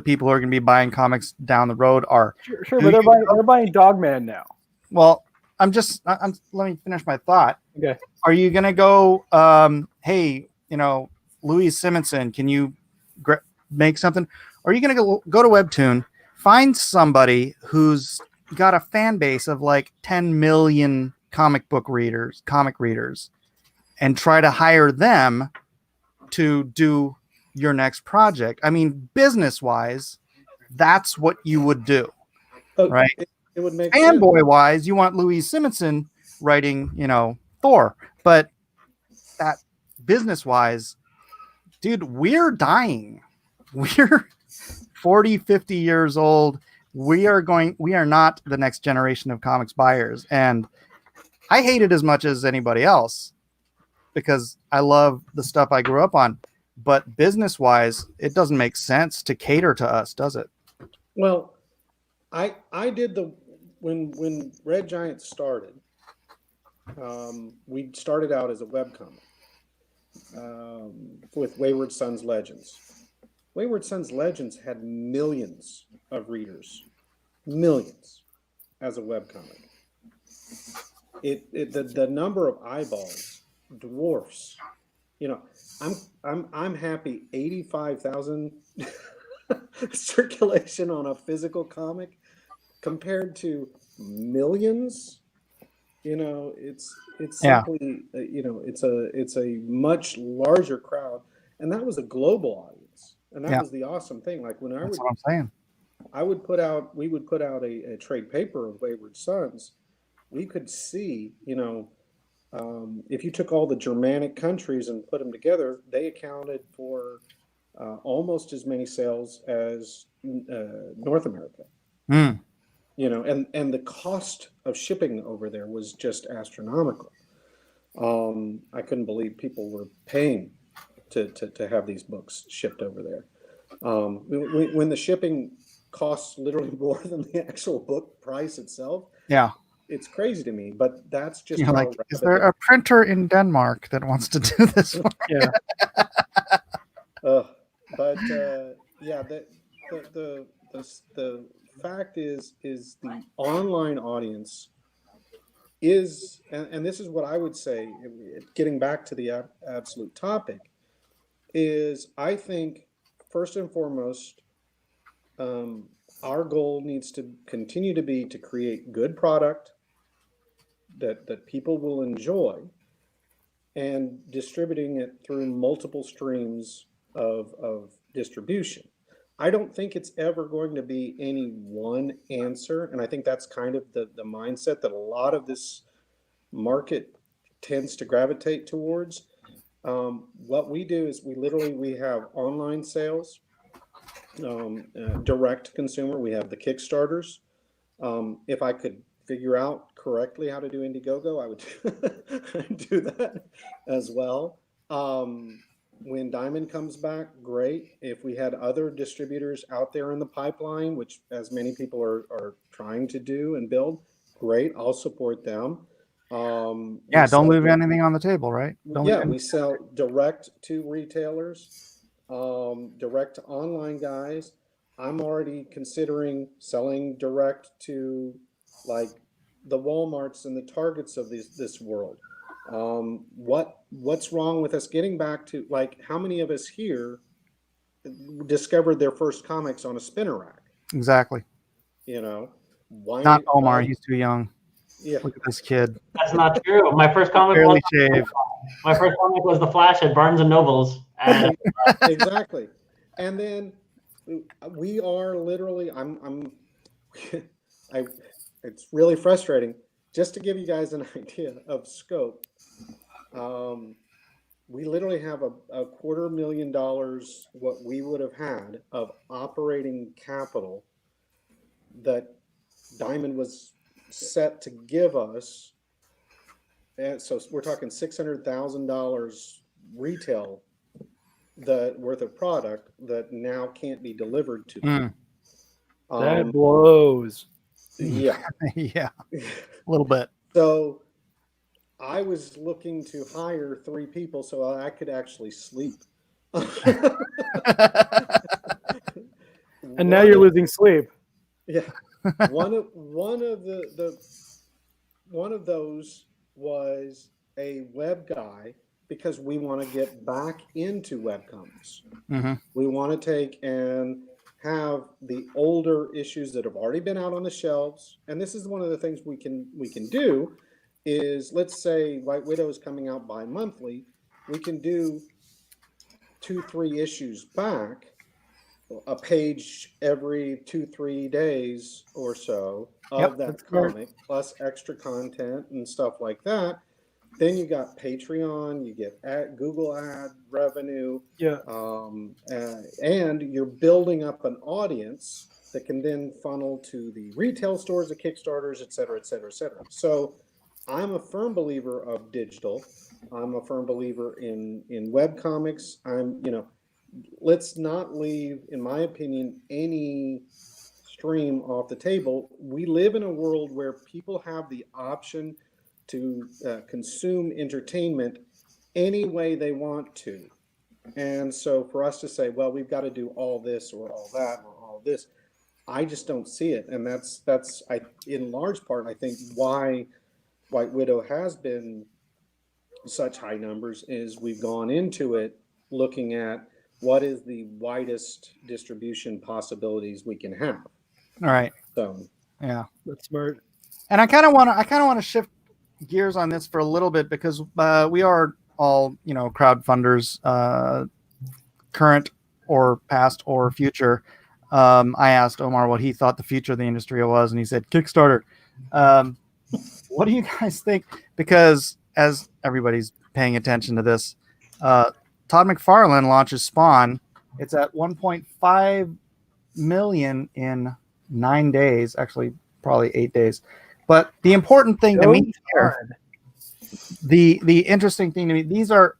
people who are going to be buying comics down the road are. Sure, but they're buying Dogman now. Well, let me finish my thought. Okay. Are you going to go, hey, Louise Simonson, can you make something? Or are you going to go to Webtoon, find somebody who's got a fan base of like 10 million comic readers, and try to hire them to do your next project? I mean, business-wise, that's what you would do, right? It would make sense. Fanboy-wise, you want Louise Simonson writing, Thor, but that business-wise, dude, we're dying. We're 40, 50 years old. We are not the next generation of comics buyers. And I hate it as much as anybody else because I love the stuff I grew up on. But business wise, it doesn't make sense to cater to us, does it? Well, I did when Red Giant started. We started out as a webcomic with Wayward Sons Legends. Wayward Sons Legends had millions of readers, millions, as a webcomic. The number of eyeballs dwarfs. You know, I'm happy 85,000 circulation on a physical comic compared to millions. You know, it's simply it's a much larger crowd, and that was a global audience, and that was the awesome thing. Like when That's what I'm saying. we would put out a trade paper of Wayward Sons. We could see, if you took all the Germanic countries and put them together, they accounted for almost as many sales as North America. Mm. And the cost of shipping over there was just astronomical. I couldn't believe people were paying to have these books shipped over there. When the shipping costs literally more than the actual book price itself. Yeah. It's crazy to me, but that's just is there a printer in Denmark that wants to do this work? Yeah. The fact is the online audience is, and this is what I would say, getting back to the absolute topic, is I think first and foremost, our goal needs to continue to be to create good product that people will enjoy, and distributing it through multiple streams of distribution. I don't think it's ever going to be any one answer, and I think that's kind of the mindset that a lot of this market tends to gravitate towards. What we do is we have online sales, direct to consumer. We have the Kickstarters. If I could figure out correctly how to do Indiegogo, I would do that as well. When Diamond comes back, great. If we had other distributors out there in the pipeline, which as many people are trying to do and build, great. I'll support them. Don't leave anything on the table, right? We sell direct to retailers, direct to online guys. I'm already considering selling direct to like the Walmarts and the Targets of this world. What's wrong with us getting back to, like, how many of us here discovered their first comics on a spinner rack? Exactly. Why not Omar? He's too young. Yeah. Look at this kid. That's not true. My first comic was The Flash at Barnes and Nobles. And exactly. And then we are literally, it's really frustrating. Just to give you guys an idea of scope, we literally have a $250,000 what we would have had of operating capital that Diamond was set to give us. And so we're talking $600,000 retail worth of product that now can't be delivered to them. That blows. Yeah. Yeah. A little bit. So I was looking to hire 3 people so I could actually sleep. And now you're losing sleep. Yeah. One of those was a web guy, because we want to get back into webcomics. Mm-hmm. We want to take and have the older issues that have already been out on the shelves. And this is one of the things we can do is, let's say White Widow is coming out bi-monthly. We can do 2-3 issues back, a page every 2-3 days or so of that comic, plus extra content and stuff like that. then you got Patreon, you get Google ad revenue, Yeah. and you're building up an audience that can then funnel to the retail stores, the Kickstarters, et cetera, et cetera, et cetera. So I'm a firm believer of digital. I'm a firm believer in web comics. Let's not leave, in my opinion, any stream off the table. We live in a world where people have the option to consume entertainment any way they want to. And so for us to say, well, we've got to do all this or all that or all this, I just don't see it. And that's in large part, I think, why White Widow has been such high numbers is we've gone into it looking at what is the widest distribution possibilities we can have. All right. So Yeah. That's smart. And I kind of want to shift gears on this for a little bit because we are all, crowdfunders, current or past or future. I asked Omar what he thought the future of the industry was, and he said Kickstarter. What do you guys think? Because as everybody's paying attention to this, Todd McFarlane launches Spawn. It's at 1.5 million in 9 days, actually probably 8 days. But the important thing to me here, the interesting thing to me, these are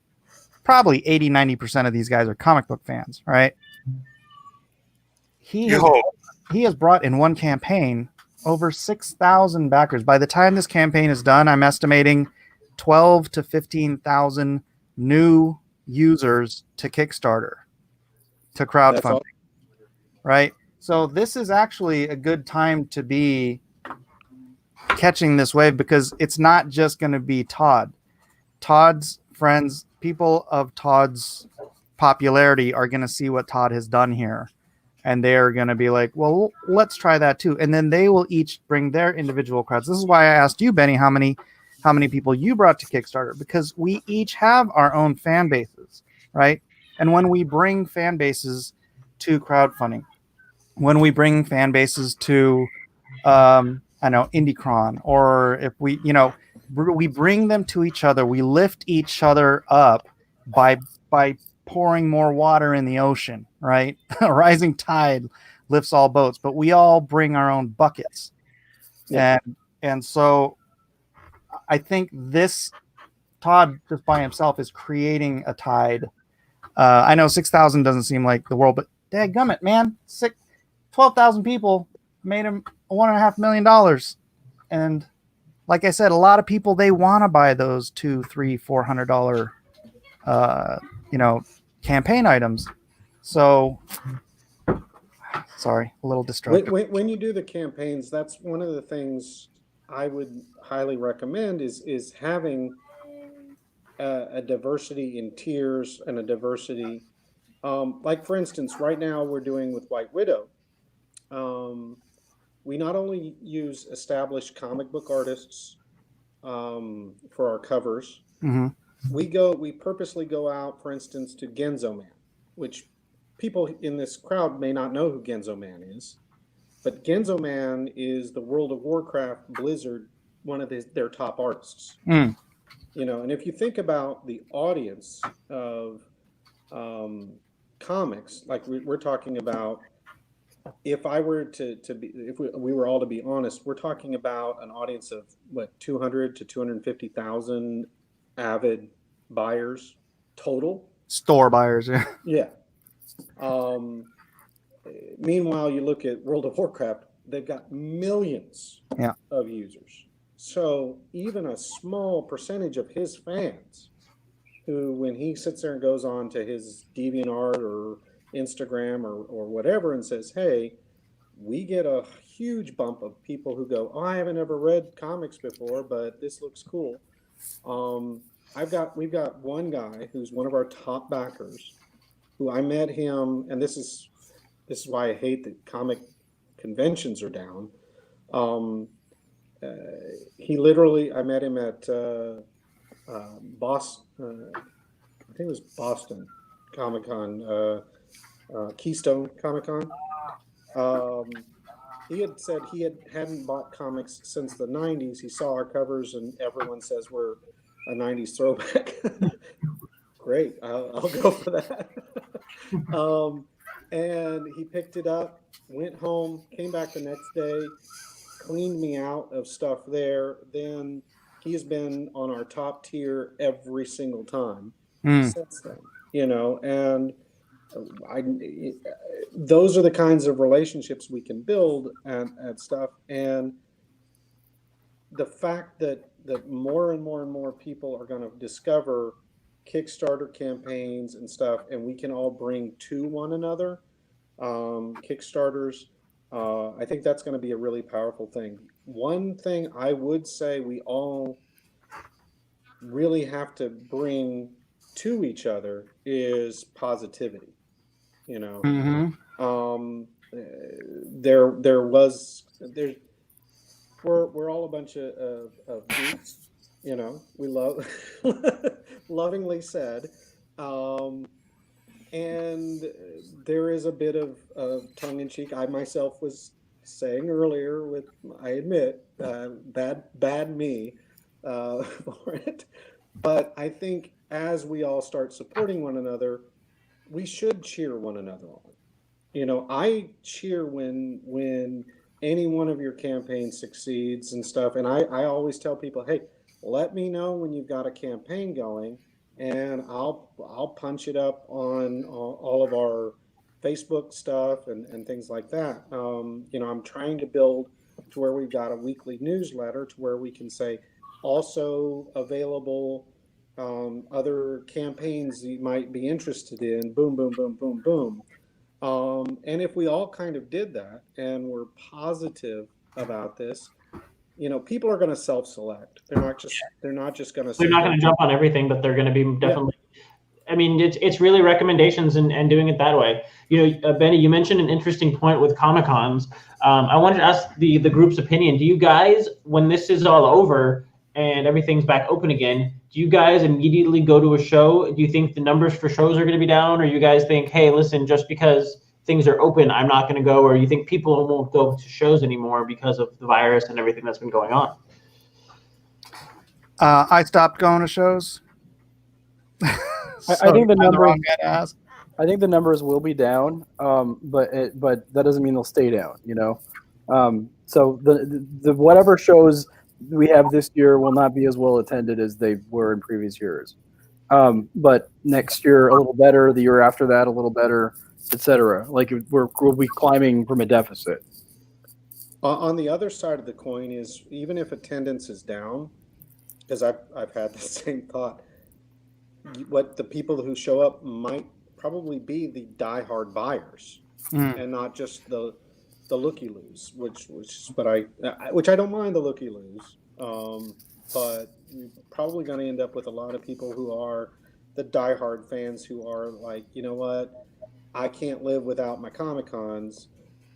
probably 80-90% of these guys are comic book fans, right? He has brought in one campaign over 6,000 backers. By the time this campaign is done, I'm estimating 12 to 15,000 new users to Kickstarter, to crowdfunding, right? So this is actually a good time to be catching this wave because it's not just going to be Todd's friends, people of Todd's popularity are going to see what Todd has done here. And they're going to be like, well, let's try that too. And then they will each bring their individual crowds. This is why I asked you, Benny, how many people you brought to Kickstarter, because we each have our own fan bases, right? And when we bring fan bases to crowdfunding, when we bring fan bases to, IndieCron, or if we bring them to each other, we lift each other up by pouring more water in the ocean, right? A rising tide lifts all boats, but we all bring our own buckets. Yeah. And so I think this Todd just by himself is creating a tide. I know 6,000 doesn't seem like the world, but dadgummit, man, 12,000 people made him $1.5 million. And like I said, a lot of people, they want to buy those $200, $300, $400, campaign items. So, sorry, a little distracted. When you do the campaigns, that's one of the things I would highly recommend is having a diversity in tiers and a diversity. Like for instance, right now we're doing with White Widow. We not only use established comic book artists for our covers. Mm-hmm. We purposely go out, for instance, to Genzo Man, which people in this crowd may not know who Genzo Man is, but Genzo Man is the World of Warcraft Blizzard, one of their top artists. Mm. And if you think about the audience of comics, like we're talking about, if I were to be, if we were all to be honest, we're talking about an audience of 200 to 250,000 avid buyers total. Store buyers, yeah. Yeah. Meanwhile, you look at World of Warcraft, they've got millions of users. So even a small percentage of his fans, who when he sits there and goes on to his DeviantArt or Instagram or whatever and says, hey, we get a huge bump of people who go, oh, I haven't ever read comics before, but this looks cool. We've got one guy who's one of our top backers, who I met him, and this is why I hate that comic conventions are down. He literally, I met him at Boston, I think it was Boston Comic-Con, Keystone Comic-Con. He had said he hadn't bought comics since the 90s. He saw our covers and everyone says we're a 90s throwback. Great, I'll go for that. And he picked it up, went home, came back the next day, cleaned me out of stuff there. Then he's been on our top tier every single time since then, and I those are the kinds of relationships we can build and stuff. And the fact that more and more and more people are going to discover Kickstarter campaigns and stuff, and we can all bring to one another Kickstarters. I think that's going to be a really powerful thing. One thing I would say we all really have to bring to each other is positivity. There's we're all a bunch of geeks, we love lovingly said. And there is a bit of tongue-in-cheek. I myself was saying earlier, I admit, bad me for it. But I think as we all start supporting one another, we should cheer one another on. I cheer when any one of your campaigns succeeds and stuff. And I always tell people, hey, let me know when you've got a campaign going, and I'll punch it up on all of our Facebook stuff and things like that. I'm trying to build to where we've got a weekly newsletter to where we can say also available other campaigns you might be interested in. Boom, boom, boom, boom, boom. And if we all kind of did that and we're positive about this, people are going to self-select. They're not just going to. They're not going to jump on everything, but they're going to be definitely. Yeah. I mean, it's really recommendations and doing it that way. Benny, you mentioned an interesting point with Comic-Cons. I wanted to ask the group's opinion. Do you guys, when this is all over and everything's back open again, do you guys immediately go to a show? Do you think the numbers for shows are going to be down, or you guys think, hey, listen, just because things are open, I'm not going to go, or you think people won't go to shows anymore because of the virus and everything that's been going on? I stopped going to shows. I think the numbers. I think the numbers will be down, but that doesn't mean they'll stay down. So the whatever shows we have this year will not be as well attended as they were in previous years. But next year a little better, the year after that a little better, etc. Like we'll be climbing from a deficit. On the other side of the coin is, even if attendance is down, because I've had the same thought, what the people who show up might probably be the diehard buyers and not just the looky-loos, which I don't mind the looky-loos, but you're probably going to end up with a lot of people who are the diehard fans who are like, you know what, I can't live without my Comic-Cons,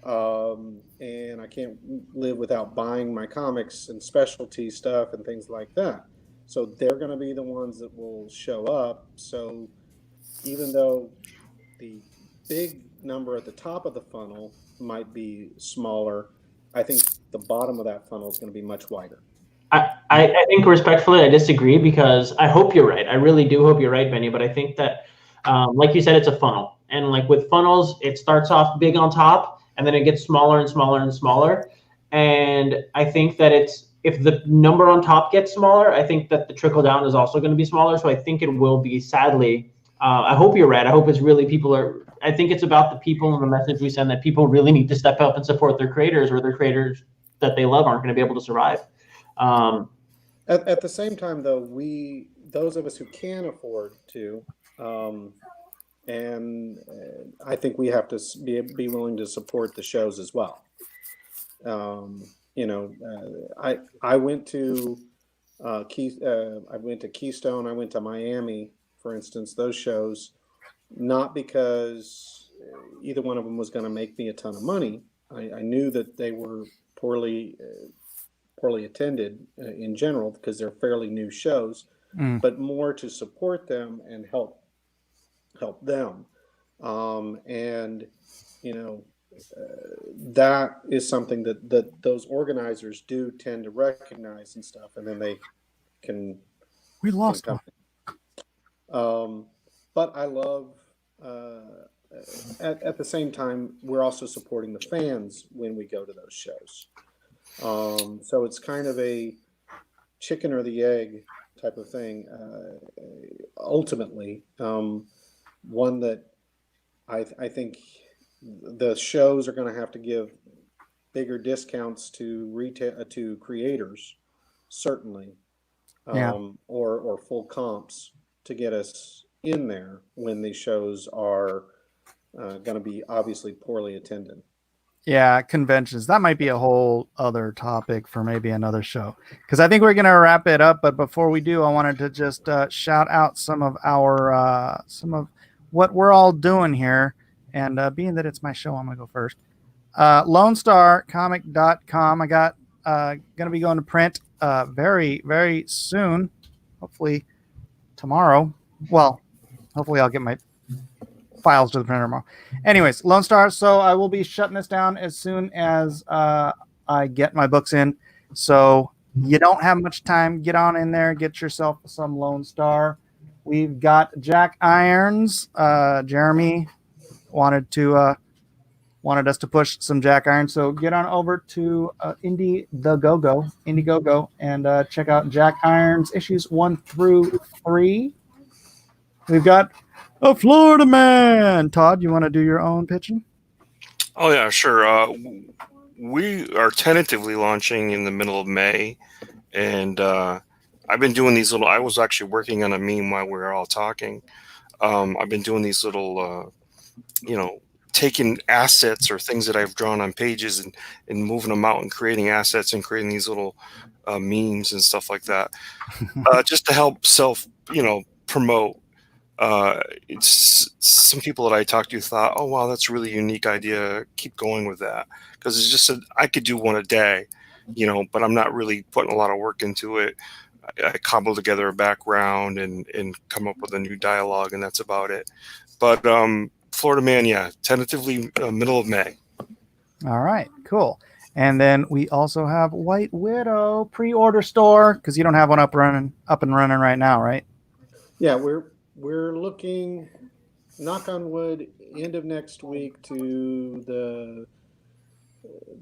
and I can't live without buying my comics and specialty stuff and things like that. So they're going to be the ones that will show up. So even though the big number at the top of the funnel might be smaller, I think the bottom of that funnel is going to be much wider. I think respectfully, I disagree, because I hope you're right. I really do hope you're right, Benny. But I think that, like you said, it's a funnel. And like with funnels, it starts off big on top, and then it gets smaller and smaller and smaller. And I think that if the number on top gets smaller, I think that the trickle down is also going to be smaller. So I think it will be, sadly, I hope you're right. I hope it's really I think it's about the people and the message we send, that people really need to step up and support their creators, or their creators that they love aren't going to be able to survive. At the same time, though, those of us who can afford to, and I think we have to be willing to support the shows as well. I went to Keystone. I went to Miami, for instance. Those shows, not because either one of them was going to make me a ton of money. I knew that they were poorly attended in general, because they're fairly new shows, but more to support them and help them. That is something that those organizers do tend to recognize and stuff, and then they can We lost one. But I love, at the same time, we're also supporting the fans when we go to those shows. So it's kind of a chicken or the egg type of thing. Ultimately, one that I think the shows are going to have to give bigger discounts to retail to creators, certainly, or full comps to get us in there when these shows are going to be obviously poorly attended. Yeah, conventions. That might be a whole other topic for maybe another show, because I think we're going to wrap it up. But before we do, I wanted to just shout out some of what we're all doing here. And being that it's my show, I'm going to go first. LoneStarComic.com. I got going to be going to print very, very soon. Hopefully tomorrow. Well, hopefully I'll get my files to the printer tomorrow. Anyways, Lone Star. So I will be shutting this down as soon as I get my books in. So you don't have much time. Get on in there. Get yourself some Lone Star. We've got Jack Irons. Jeremy wanted us to push some Jack Irons. So get on over to Indiegogo, and check out Jack Irons issues 1 through 3. We've got a Florida Man. Todd, you want to do your own pitching? Oh yeah, sure. We are tentatively launching in the middle of May, and I've been doing these little. I was actually working on a meme while we were all talking. I've been doing these little, taking assets or things that I've drawn on pages and moving them out and creating assets and creating these little memes and stuff like that, just to help promote. It's some people that I talked to thought, oh wow, that's a really unique idea. Keep going with that, because it's just I could do one a day, but I'm not really putting a lot of work into it. I cobble together a background and come up with a new dialogue, and that's about it. But Florida Man, yeah, tentatively middle of May. All right, cool. And then we also have White Widow pre-order store, because you don't have one up and running right now, right? Yeah, we're looking, knock on wood, end of next week to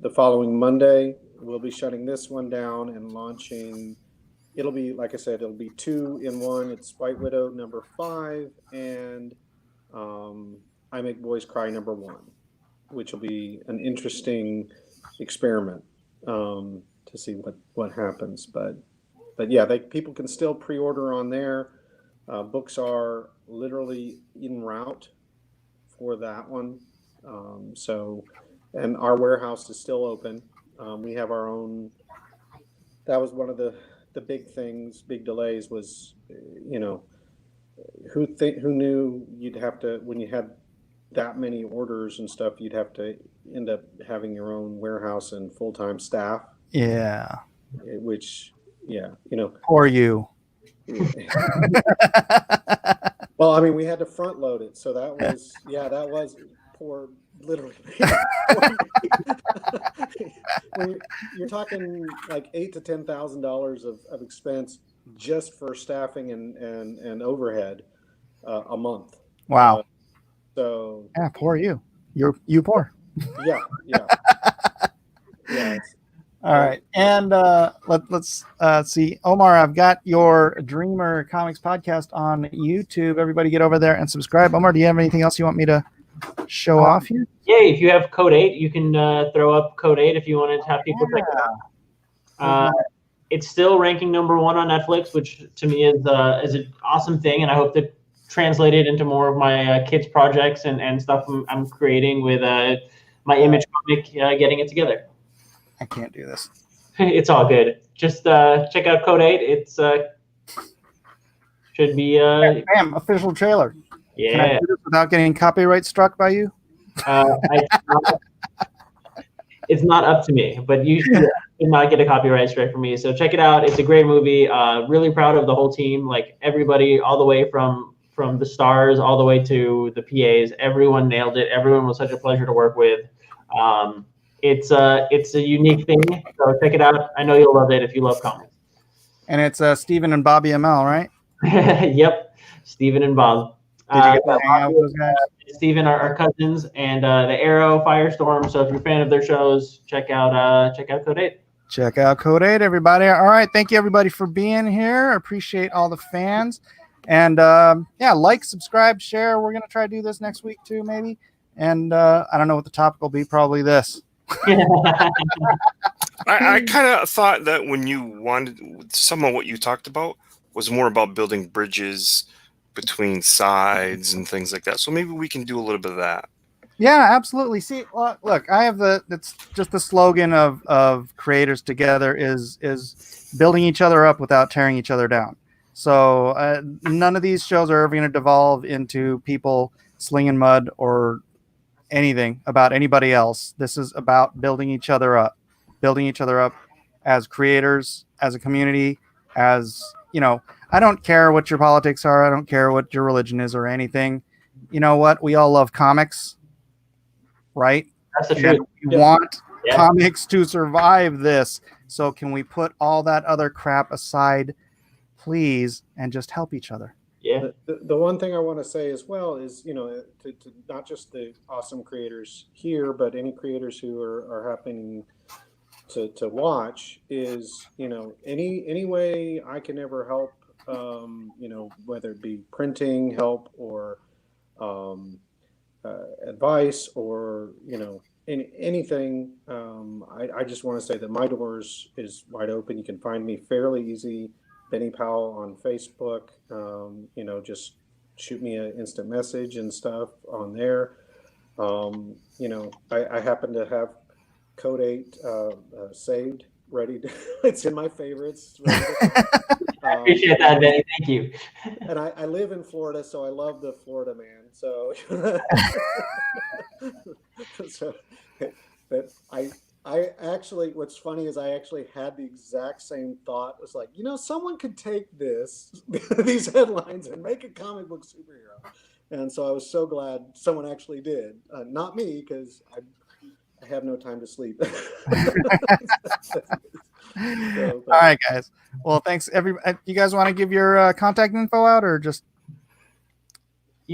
the following Monday. We'll be shutting this one down and launching. It'll be, like I said, it'll be 2 in 1. It's White Widow number 5 and I Make Boys Cry number 1, which will be an interesting experiment to see what happens. But yeah, people can still pre-order on there. Books are literally en route for that one. And our warehouse is still open. We have our own. That was one of the big things, big delays was, who knew you'd have to, when you had that many orders and stuff, you'd have to end up having your own warehouse and full-time staff. Yeah. Which, yeah, Poor you. Well, I mean, we had to front load it, so that was poor, literally. When you're talking like $8,000 to $10,000 of expense just for staffing and overhead a month. Wow. So yeah, poor you. You poor. Yeah. Yeah. All right, and let's see, Omar. I've got your Dreamer Comics podcast on YouTube. Everybody, get over there and subscribe. Omar, do you have anything else you want me to show off here? Yeah, if you have Code 8, you can throw up Code 8 if you want to have people check it out. It's still ranking number 1 on Netflix, which to me is an awesome thing, and I hope to translate it into more of my kids' projects and stuff I'm creating with my image comic, getting it together. I can't do this. It's all good. Just check out Code 8. It's should be bam, official trailer. Yeah. Can I do this without getting copyright struck by you? It's not up to me, but you should not get a copyright strike from me. So check it out. It's a great movie. Really proud of the whole team, like everybody, all the way from the stars all the way to the PAs. Everyone nailed it. Everyone was such a pleasure to work with. It's a unique thing, so check it out. I know you'll love it if you love comics. And it's Stephen and Bobby ML, right? Yep, Steven and Bob. Did you get to Yeah, hang out with those guys? Steven are cousins, and the Arrow, Firestorm. So if you're a fan of their shows, check out Code 8. Check out Code 8, everybody. All right. Thank you, everybody, for being here. Appreciate all the fans. And yeah, like, subscribe, share. We're going to try to do this next week, too, maybe. And I don't know what the topic will be. Probably this. I kind of thought that when you wanted, some of what you talked about was more about building bridges between sides and things like that. So maybe we can do a little bit of that. Yeah, absolutely. See, look, I have it's just the slogan of creators together is building each other up without tearing each other down. So none of these shows are ever going to devolve into people slinging mud or anything about anybody else. This is about building each other up as creators, as a community, as, you know, I don't care what your politics are. I don't care what your religion is or anything. You know what? We all love comics, right? That's the truth. We want comics to survive this. So can we put all that other crap aside, please, and just help each other? Yeah. The one thing I want to say as well is, you know, to not just the awesome creators here, but any creators who are happening to watch is, you know, any way I can ever help, you know, whether it be printing help or advice or, you know, anything. I just want to say that my doors is wide open. You can find me fairly easy. Benny Powell on Facebook. You know, just shoot me an instant message and stuff on there. You know, I happen to have Code 8 saved, ready to, it's in my favorites. I appreciate that, Benny. Thank you. And I live in Florida, so I love the Florida man. So, but I actually, what's funny is I actually had the exact same thought. It was like, you know, someone could take these headlines and make a comic book superhero. And so I was so glad someone actually did. Not me, because I have no time to sleep. All right, guys. Well, thanks. You guys want to give your contact info out, or just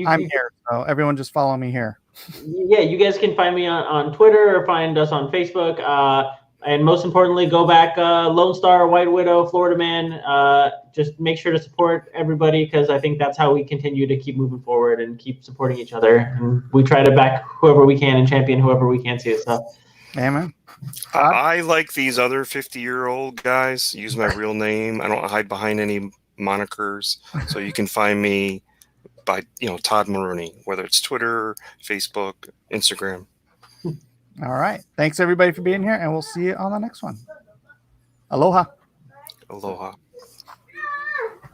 I'm here, so everyone just follow me here. Yeah, you guys can find me on Twitter or find us on Facebook. And most importantly, go back Lone Star, White Widow, Florida Man. Just make sure to support everybody, because I think that's how we continue to keep moving forward and keep supporting each other. And we try to back whoever we can and champion whoever we can too. So, amen. I like these other 50-year-old guys. Use my real name. I don't hide behind any monikers. So you can find me by, you know, Todd Maroney, whether it's Twitter, Facebook, Instagram. All right. Thanks, everybody, for being here, and we'll see you on the next one. Aloha. Aloha.